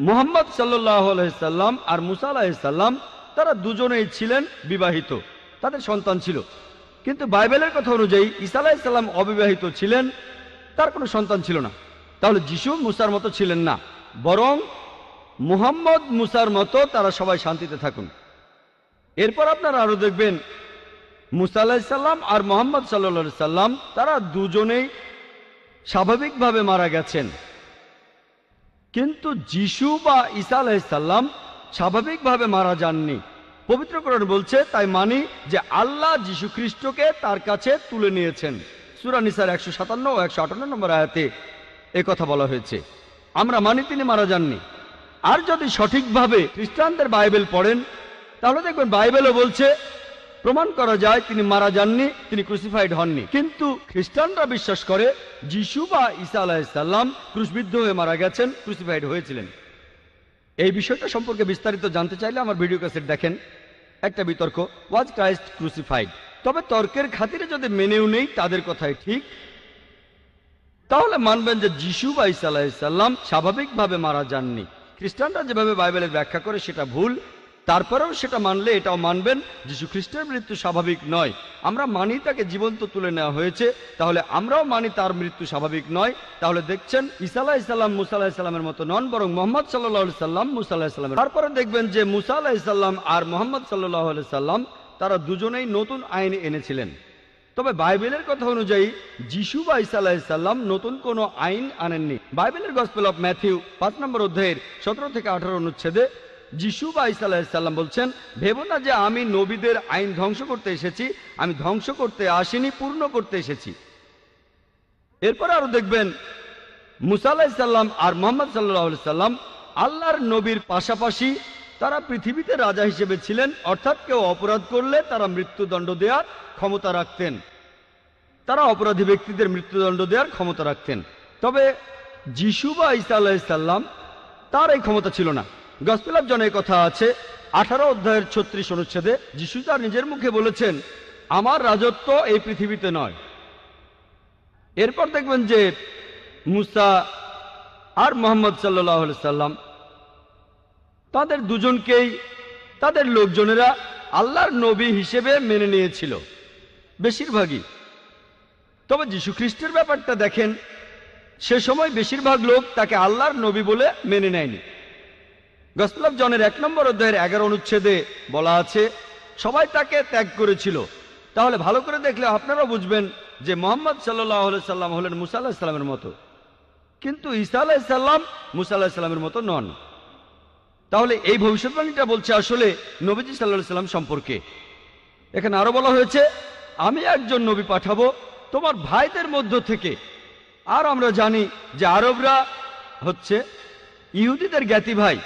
মুহাম্মদ সাল্লাল্লাহু আলাইহি সাল্লাম আর মুসা আলাইহিস সালাম তারা দুজনেই ছিলেন বিবাহিত, তাদের সন্তান ছিল। কিন্তু বাইবেলের কথা অনুযায়ী ঈসা আলাইহিস সালাম অবিবাহিত ছিলেন, তার কোনো সন্তান ছিল না। তাহলে যিশু মুসার মতো ছিলেন না, বরং মুহাম্মদ মুসার মতো তারা সবাই শান্তিতে থাকুন। এরপর আপনারা আরো দেখবেন মুসা আলাইহিস সালাম আর মুহাম্মদ সাল্লাল্লাহু আলাইহি সাল্লাম তারা দুজনেই স্বাভাবিকভাবে মারা গেছেন, কিন্তু যিশু বা ঈসা আলাইহিস সালাম স্বাভাবিকভাবে মারা যাননি। পবিত্র কোরআন বলছে, তাই মানি যে আল্লাহ যিশু খ্রিস্টকে তার কাছে তুলে নিয়েছেন। সূরা নিসার 157 ও 158 নম্বর আয়াতে কথা বলা হয়েছে। আমরা মানি তিনি মারা যাননি। আর যদি সঠিকভাবে খ্রিস্টানদের বাইবেল পড়েন তাহলে দেখবেন বাইবেলও বলছে, প্রমাণ করা যায় তিনি মারা যাননি, তিনি ক্রুসিফাইড হননি। কিন্তু খ্রিস্টানরা বিশ্বাস করে যিশু বা ঈসা আলাইহিস সালাম ক্রুশবিদ্ধ হয়ে মারা গেছেন, ক্রুসিফাইড হয়েছিলেন। এই বিষয়টা সম্পর্কে বিস্তারিত জানতে চাইলে আমার ভিডিও ক্যাসেট দেখেন, একটা বিতর্ক, ওয়াজ ক্রাইস্ট ক্রুসিফাইড। তবে তর্কের খাতিরে যদি মেনেও নেই তাদের কথাই ঠিক, তাহলে মানবেন যে যিশু বা ঈসা আলাইহিস সালাম স্বাভাবিকভাবে মারা যাননি। খ্রিস্টানরা যেভাবে বাইবেলের ব্যাখ্যা করে সেটা ভুল, তারপরেও সেটা মানলে এটাও মানবেন যীশু খ্রিস্টের মৃত্যু স্বাভাবিক নয়। আমরা মানি তাকে জীবন্ত তুলে নেওয়া হয়েছে, তাহলে আমরাও মানি তার মৃত্যু স্বাভাবিক নয়। তাহলে দেখছেন ঈসা আলাইহিস সালাম মুসা আলাইহিস সালামের মতো নন, বরং মুহাম্মদ সাল্লাল্লাহু আলাইহি সাল্লাম মুসা আলাইহিস সালামের। তারপরে দেখবেন যে মুসা আলাইহিস সালাম আর মুহাম্মদ সাল্লাল্লাহু আলাইহি সাল্লাম তারা দুজনেই নতুন আইন এনেছিলেন। তবে বাইবেলের কথা অনুযায়ী যিশু বা ঈসা আলাইহিস সালাম নতুন কোনো আইন আনেননি। বাইবেলের গসপেল অফ ম্যাথিউ 5 নম্বর অধ্যায়ের 17 থেকে 18 অনুচ্ছেদে যিশু বা ঈসা আলাইহিস সালাম বলছেন, ভেবো না যে আমি নবীদের আইন ধ্বংস করতে এসেছি, আমি ধ্বংস করতে আসিনি, পূর্ণ করতে এসেছি। এরপর আরো দেখবেন মুসা আলাইহিস সালাম আর মুহাম্মদ সাল্লাল্লাহু আলাইহি সাল্লাম আল্লাহর নবীর পাশাপাশি তারা পৃথিবীতে রাজা হিসেবে ছিলেন, অর্থাৎ কেউ অপরাধ করলে তারা মৃত্যুদণ্ড দেওয়ার ক্ষমতা রাখতেন, তারা অপরাধী ব্যক্তিদের মৃত্যুদণ্ড দেওয়ার ক্ষমতা রাখতেন। তবে যিশু বা ঈসা আলাইহিস সালাম তার এই ক্ষমতা ছিল না। গসপেল অফ জনের কথা আছে 18 অধ্যায়ের 36 অনুচ্ছেদে যিশু তার নিজের মুখে বলেছেন, আমার রাজত্ব এই পৃথিবীতে নয়। এরপর দেখবেন যে মুসা আর মুহাম্মদ সাল্লাল্লাহু আলাইহি সাল্লাম তাদের দুজনকেই তাদের লোকজনেরা আল্লাহর নবী হিসেবে মেনে নিয়েছিল, বেশিরভাগই। তবে যীশু খ্রিস্টের ব্যাপারটা দেখেন, সে সময় বেশিরভাগ লোক তাকে আল্লাহর নবী বলে মেনে নেয়নি। গসপেল অফ জনের 1 নম্বর অধ্যায়ের 11 অনুচ্ছেদে বলা আছে সবাই তাকে ত্যাগ করেছিল। তাহলে ভালো করে দেখলে আপনারাও বুঝবেন যে মুহাম্মদ সাল্লাল্লাহু আলাইহি সাল্লাম হলেন মুসা আলাইহিস সালামের মতো, কিন্তু ঈসা আলাইহিস সালাম মুসা আলাইহিস সালামের মতো নন। তাহলে এই ভবিষ্যৎবাণীটা বলছে আসলে নবীজি সাল্লাল্লাহু আলাইহি সাল্লাম সম্পর্কে। এখানে আরো বলা হয়েছে, আমি একজন নবী পাঠাবো তোমার ভাইদের মধ্য থেকে। আর আমরা জানি যে আরবরা হচ্ছে ইহুদিদের জ্ঞাতি ভাই।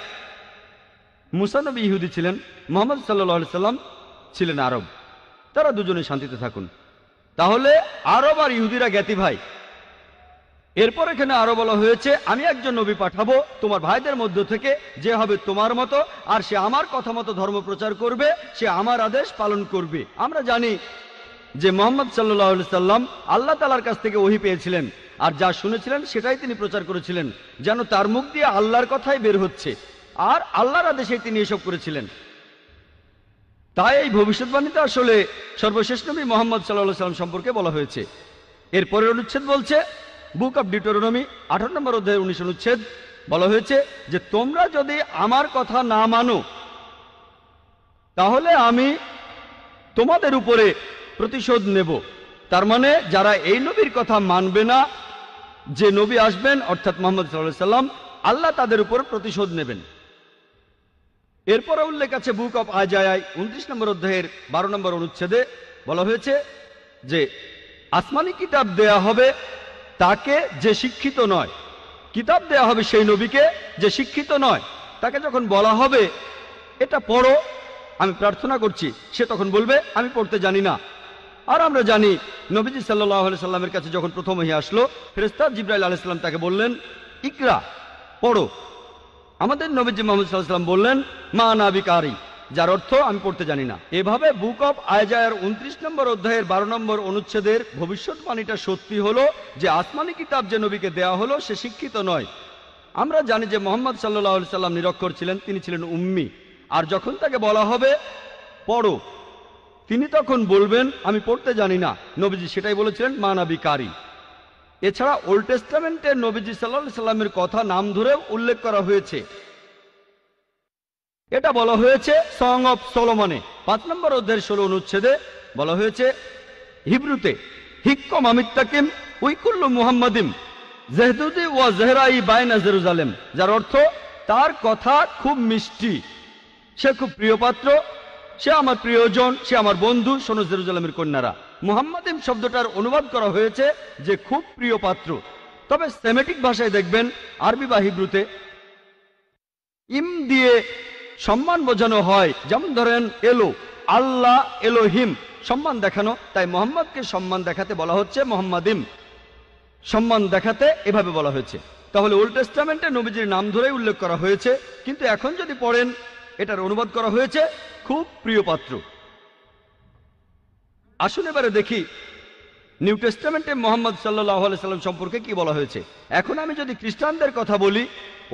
মুসা নবী ইহুদি ছিলেন, মুহাম্মদ সাল্লাল্লাহু আলাইহি সাল্লাম ছিলেন আরব। তারা দুজনে শান্তিতে থাকুন। তাহলে আরব আর ইহুদিরা জ্ঞাতি ভাই। এরপর এখানে আরো বলা হয়েছে, আমি একজন নবী পাঠাবো তোমার ভাইদের মধ্য থেকে, যে হবে তোমার মতো, আর সে আমার কথা মতো ধর্ম প্রচার করবে, সে আমার আদেশ পালন করবে। আমরা জানি যে মুহাম্মদ সাল্লাল্লাহু আলাইহি সাল্লাম আল্লাহ তাআলার কাছ থেকে ওহী পেয়েছিলেন, আর যা শুনেছিলেন সেটাই তিনি প্রচার করেছিলেন, যেন তার মুখ দিয়ে আল্লাহর কথাই বের হচ্ছে, আর আল্লাহর আদেশে তিনি এসব করেছিলেন। তাই এই ভবিষ্যৎবাণীতে আসলে সর্বশেষ নবী মুহাম্মদ সাল্লাল্লাহু আলাইহি সাল্লাম সম্পর্কে বলা হয়েছে। এরপরের অনুচ্ছেদ বলছে, বুক অব ডিউটেরোনমি 18 নম্বর অধ্যায়ের 19 অনুচ্ছেদ বলা হয়েছে যে তোমরা যদি আমার কথা না মানো তাহলে আমি তোমাদের উপরে প্রতিশোধ নেব। তার মানে যারা এই নবীর কথা মানবে না, যে নবী আসবেন অর্থাৎ মুহাম্মদ সাল্লাল্লাহু আলাইহি সাল্লাম, আল্লাহ তাদের উপর প্রতিশোধ নেবেন। এরপরে উল্লেখ আছে বুক অব আইজায়া 29 নম্বর অধ্যায়ের 12 নম্বর অনুচ্ছেদে বলা হয়েছে যে আসমানি কিতাব দেয়া হবে তাকে যে শিক্ষিত নয়। কিতাব দেয়া হবে সেই নবীকে যে শিক্ষিত নয়। তাকে যখন বলা হবে এটা পড়ো, আমি প্রার্থনা করছি, সে তখন বলবে আমি পড়তে জানি না। আর আমরা জানি নবীজি সাল্লাল্লাহু আলাইহি সাল্লামের কাছে যখন প্রথম ওহী আসলো, ফেরেশতা জিবরাইল আলাইহিস সালাম তাকে বললেন ইকরা, পড়ো। আমাদের নবীজি মুহাম্মদ সাল্লাল্লাহু আলাইহি সাল্লাম বললেন মা আনা বিকারি, যার অর্থ আমি পড়তে জানি না। এভাবে বুক অব আইজায়ার 29 নম্বর অধ্যায়ের 12 নম্বর অনুচ্ছেদের ভবিষ্যৎবাণীটা সত্যি হলো যে আসমানি কিতাব যে নবীকে দেয়া হলো সে শিক্ষিত নয়। আমরা জানি যে মুহাম্মদ সাল্লাল্লাহু আলাইহি সাল্লাম নিরক্ষর ছিলেন, তিনি ছিলেন উম্মি। আর যখন তাকে বলা হবে পড়ো, তিনি তখন বলবেন আমি পড়তে জানি না। নবীজি সেটাই বলেছিলেন মা আনা বিকারি। এছাড়া ওল্ড টেস্টামেন্টের নবীজি সাল্লাল্লাহু আলাইহি সাল্লামের কথা নাম ধরেও উল্লেখ করা হয়েছে। এটা বলা হয়েছে সং অফ সলোমনে 5 নম্বর অধ্যায়ের 16 অনুচ্ছেদে বলা হয়েছে হিব্রুতে হিক্কম আমিত্তাকিম উইকুল্লু মুহাম্মাদিম জেহদুদি ওয়া জেহরাই বাইনা জেরুজালেম, যার অর্থ তার কথা খুব মিষ্টি, সে খুব প্রিয় পাত্র, সে আমার প্রিয়জন, সে আমার বন্ধু, শোনো জেরুজালেমের কন্যারা। মুহাম্মাদিম শব্দটার অনুবাদ করা হয়েছে যে খুব প্রিয় পাত্র। তবে সেমেটিক ভাষায় দেখবেন আরবি বা হিব্রুতে ইম দিয়ে সম্মান বোঝানো হয়। যেমন ধরেন এলো, আল্লাহ এলোহিম, সম্মান দেখানো। তাই মুহাম্মদকে সম্মান দেখাতে বলা হচ্ছে মুহাম্মাদিম, সম্মান দেখাতে এভাবে বলা হয়েছে। তাহলে ওল্ড টেস্টামেন্টে নবীজির নাম ধরেই উল্লেখ করা হয়েছে, কিন্তু এখন যদি পড়েন এটার অনুবাদ করা হয়েছে খুব প্রিয় পাত্র। আসুন এবারে দেখি নিউ টেস্টামেন্টে মুহাম্মদ সাল্লাল্লাহু আলাইহি সাল্লাম সম্পর্কে কি বলা হয়েছে। এখন আমি যদি খ্রিস্টানদের কথা বলি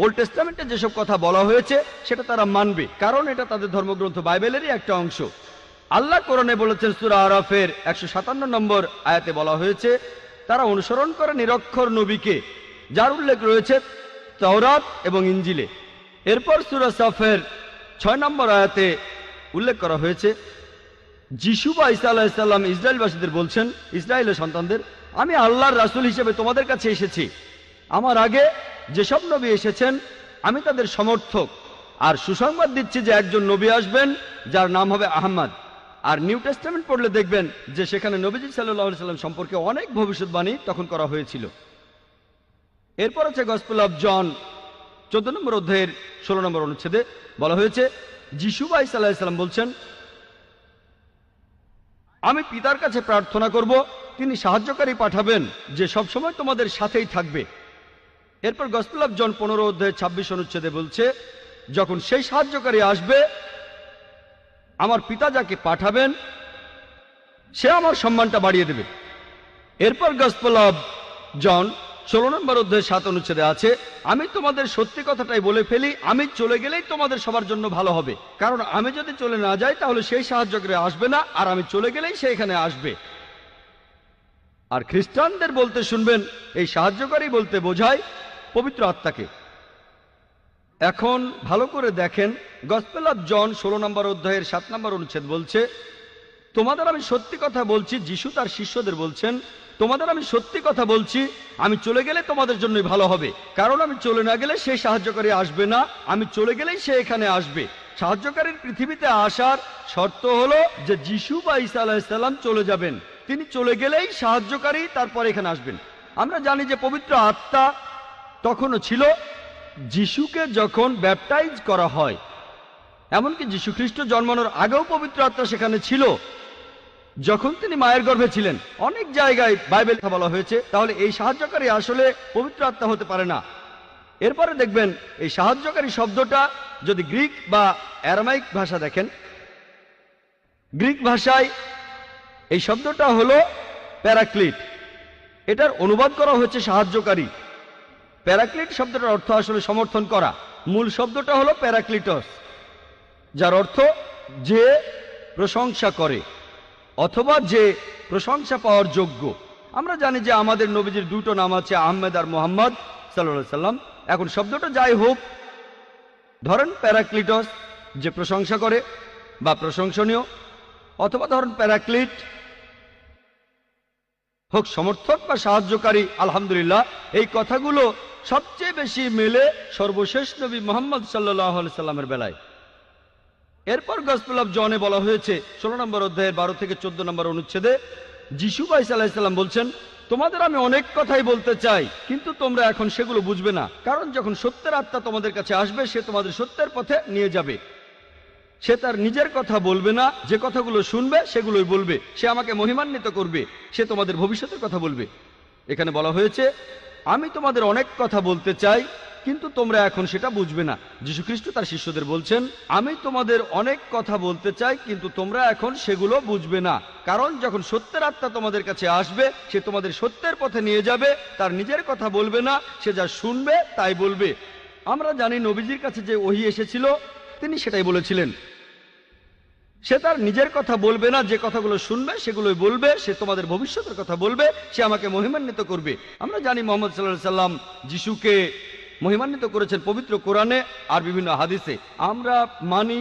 ওল্ড টেস্টামেন্টে যেসব কথা বলা হয়েছে সেটা তারা মানবে, কারণ এটা তাদের ধর্মগ্রন্থ বাইবেলেরই একটা অংশ। আল্লাহ কোরআনে বলেছেন, সূরা আরাফের 157 নম্বর আয়াতে বলা হয়েছে, তারা অনুসরণ করে নিরক্ষর নবীকে, যার উল্লেখ রয়েছে তাওরাত এবং ইঞ্জিলে। এরপর সূরা সাফের 6 নম্বর আয়াতে উল্লেখ করা হয়েছে, যিশু বা ঈসা আলাইহিস সালাম ইসরায়েলবাসীদের বলছেন, ইসরায়েলের সন্তানদের, আমি আল্লাহর রাসূল হিসেবে তোমাদের কাছে এসেছি। আমার আগে যেসব নবী এসেছেন আমি তাদের সমর্থক, আর সুসংবাদ দিচ্ছি যে একজন নবী আসবেন যার নাম হবে আহমদ। আর নিউ টেস্টামেন্ট পড়লে দেখবেন যে সেখানে নবীজি সাল্লাল্লাহু আলাইহি সাল্লাম সম্পর্কে অনেক ভবিষ্যৎবাণী তখন করা হয়েছিল। এরপর আছে গসপেল অফ জন 14 নম্বর অধ্যায়ের 16 নম্বর অনুচ্ছেদে বলা হয়েছে, যিশু বা ঈসা আলাইহিস সালাম বলছেন, আমি পিতার কাছে প্রার্থনা করব, তিনি সাহায্যকারী পাঠাবেন যে সবসময় তোমাদের সাথেই থাকবে। এরপর গসপেল অফ জন 15 অধ্যায় 26 অনুচ্ছেদে বলছে, যখন সেই সাহায্যকারী আসবে আমার পিতা যাকে পাঠাবেন সে আমার সম্মানটা বাড়িয়ে দেবে। এরপর গসপেল অফ জন 16 নম্বর অধ্যায় 7 অনুচ্ছেদে আছে, আমি তোমাদের সত্যি কথাটাই বলে ফেলি, আমি চলে গেলেই তোমাদের সবার জন্য ভালো হবে, কারণ আমি যদি চলে না যাই তাহলে সেই সাহায্যকারী আসবে না, আর আমি চলে গেলেই সে এখানে আসবে। আর খ্রিস্টানদের বলতে শুনবেন, এই সাহায্যকারী বলতে বোঝায় পবিত্র আত্মাকে। এখন ভালো করে দেখেন, গসপেল অফ জন 16 নম্বর অধ্যায়ের 7 নম্বর অনুচ্ছেদ বলছে, তোমাদের আমি সত্যি কথা বলছি, যিশু তার শিষ্যদের বলছেন, তোমাদের আমি সত্যি কথা বলছি, আমি চলে গেলে তোমাদের জন্যই ভালো হবে, কারণ আমি চলে না গেলে সেই সাহায্যকারী আসবে না, আমি চলে গেলেই সে এখানে আসবে। সাহায্যকারীর পৃথিবীতে আসার শর্ত হলো যে যিশু বা ঈসা আলাইহিস সালাম চলে যাবেন, তিনি চলে গেলেই সাহায্যকারী তারপর এখানে আসবেন। আমরা জানি যে পবিত্র আত্মা তখনও ছিল যিশুকে যখন ব্যাপটাইজ করা হয়, এমনকি যীশু খ্রিস্ট জন্মানোর আগেও পবিত্র আত্মা সেখানে ছিল, যখন তিনি মায়ের গর্ভে ছিলেন। অনেক জায়গায় বাইবেল কথা বলা হয়েছে, তাহলে এই সাহায্যকারী আসলে পবিত্র আত্মা হতে পারে না। এরপরে দেখবেন এই সাহায্যকারী শব্দটা যদি গ্রিক বা অ্যারামাইক ভাষা দেখেন, গ্রিক ভাষায় এই শব্দটা হলো প্যারাক্লিট, এটার অনুবাদ করা হয়েছে সাহায্যকারী। প্যারাক্লিট শব্দটার অর্থ আসলে সমর্থন করা। মূল শব্দটা হলো প্যারাক্লিটস, যার অর্থ যে প্রশংসা করে অথবা যে প্রশংসা পাওয়ার যোগ্য। আমরা জানি যে আমাদের নবীজির দুটো নাম আছে, আহমেদ আর মোহাম্মদ সাল্লাল্লাহু আলাইহি সাল্লাম। এখন শব্দটা যাই হোক, ধরেন প্যারাক্লিটস যে প্রশংসা করে বা প্রশংসনীয়, অথবা ধরেন প্যারাক্লিট হোক সমর্থক বা সাহায্যকারী। আলহামদুলিল্লাহ, এই কথাগুলো সবচেয়ে বেশি মেলে সর্বশেষ নবী মুহাম্মদ সাল্লাল্লাহু আলাইহি সাল্লামের বেলায়। এরপর গসপেল অফ জনে বলা হয়েছে 16 নম্বর অধ্যায়ের 12 থেকে 14 নম্বর অনুচ্ছেদে, যিশু বা ঈসা আলাইহিস সালাম বলছেন, তোমাদের আমি অনেক কথাই বলতে চাই, কিন্তু তোমরা এখন সেগুলো বুঝবে না, কারণ যখন সত্যের আত্মা তোমাদের কাছে আসবে সে তোমাদের সত্যের পথে নিয়ে যাবে। সে তার নিজের কথা বলবে না, যে কথাগুলো শুনবে সেগুলোই বলবে, সে আমাকে মহিমান্বিত করবে, সে তোমাদের ভবিষ্যতের কথা বলবে। এখানে বলা হয়েছে, আমি তোমাদের অনেক কথা বলতে চাই, কিন্তু তোমরা এখন সেটা বুঝবে না। যীশু খ্রিস্ট তার শিষ্যদের বলছেন, আমি তোমাদের অনেক কথা বলতে চাই, কিন্তু তোমরা এখন সেগুলো বুঝবে না, কারণ যখন সত্যের আত্মা তোমাদের কাছে আসবে সে তোমাদের সত্যের পথে নিয়ে যাবে, তার নিজের কথা বলবে না, সে যা শুনবে তাই বলবে। আমরা জানি নবীজির কাছে যে ওহী এসেছিল তিনি সেটাই বলেছিলেন, সে তার নিজের কথা বলবে না, যে কথাগুলো শুনবে সেগুলোই বলবে, সে তোমাদের ভবিষ্যতের কথা বলবে, সে আমাকে মহিমান্বিত করবে। আমরা জানি মুহাম্মদ সাল্লাল্লাহু আলাইহি সাল্লাম যিশুকে মহিমান্বিত করেছেন পবিত্র কোরআনে আর বিভিন্ন হাদিসে। আমরা মানি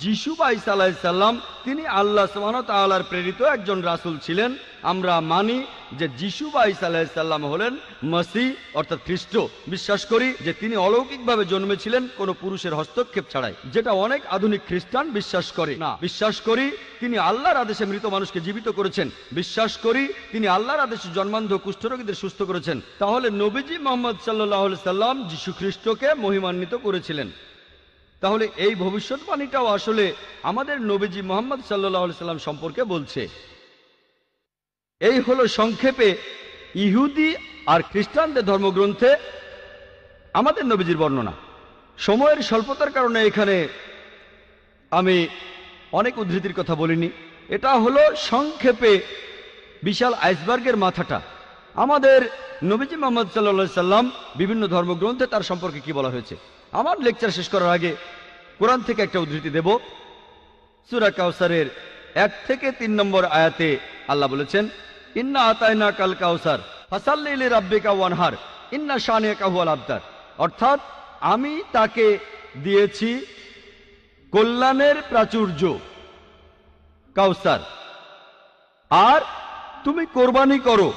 যিশু বা ঈসা আলাইহিস সালাম তিনি আল্লাহ সুবহানাহু ওয়া তাআলার প্রেরিত একজন রাসূল ছিলেন। আমরা মানি যে যিশু বা ঈসা আলাইহিস সালাম হলেন মসিহ অর্থাৎ খ্রিস্ট। বিশ্বাস করি যে তিনি অলৌকিকভাবে জন্মেছিলেন কোনো পুরুষের হস্তক্ষেপ ছাড়াই, যেটা অনেক আধুনিক খ্রিস্টান বিশ্বাস করে না। বিশ্বাস করি তিনি আল্লাহর আদেশে মৃত মানুষকে জীবিত করেছেন। বিশ্বাস করি তিনি আল্লাহর আদেশে জন্মান্ধ কুষ্ঠরোগীদের সুস্থ করেছেন। তাহলে নবীজি মুহাম্মদ সাল্লাল্লাহু আলাইহি সাল্লাম যিশু খ্রিস্টকে মহিমান্বিত করেছিলেন। তাহলে এই ভবিষ্যৎবাণীটাও আসলে আমাদের নবীজি মুহাম্মদ সাল্লাল্লাহু আলাইহি সাল্লাম সম্পর্কে বলছে। এই হলো সংক্ষেপে ইহুদি আর খ্রিস্টানদের ধর্মগ্রন্থে আমাদের নবীজির বর্ণনা। সময়ের স্বল্পতার কারণে এখানে আমি অনেক উদ্ধৃতির কথা বলিনি। এটা হলো সংক্ষেপে বিশাল আইসবার্গের মাথাটা। আমাদের নবীজি মুহাম্মদ সাল্লাল্লাহু আলাইহি সাল্লাম বিভিন্ন ধর্মগ্রন্থে তার সম্পর্কে কি বলা হয়েছে। আমার লেকচার শেষ করার আগে কোরআন থেকে একটা উদ্ধৃতি দেব। সূরা কাউসারের 1 থেকে 3 নম্বর আয়াতে আল্লাহ বলেছেন, ইন্না আতাইনা কাল কাউসার ফাসাল্লি লিরাব্বিকা ওয়ানহার ইন্না শানিয়াকা হুয়াল আবতার। অর্থাৎ আমি তাকে দিয়েছি কল্যাণের প্রাচুর্য কাউসার, আর তুমি কোরবানি করো,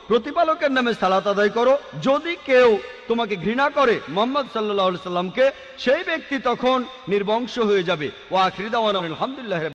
প্রতিপালকের নামে সালাত আদায় করো। যদি কেউ তোমাকে ঘৃণা করে মুহাম্মদ সাল্লাল্লাহু আলাইহি সাল্লামকে, সেই ব্যক্তি তখন নির্বংশ হয়ে যাবে। ওয়া আখিরু দাওয়ানা আলহামদুলিল্লাহি।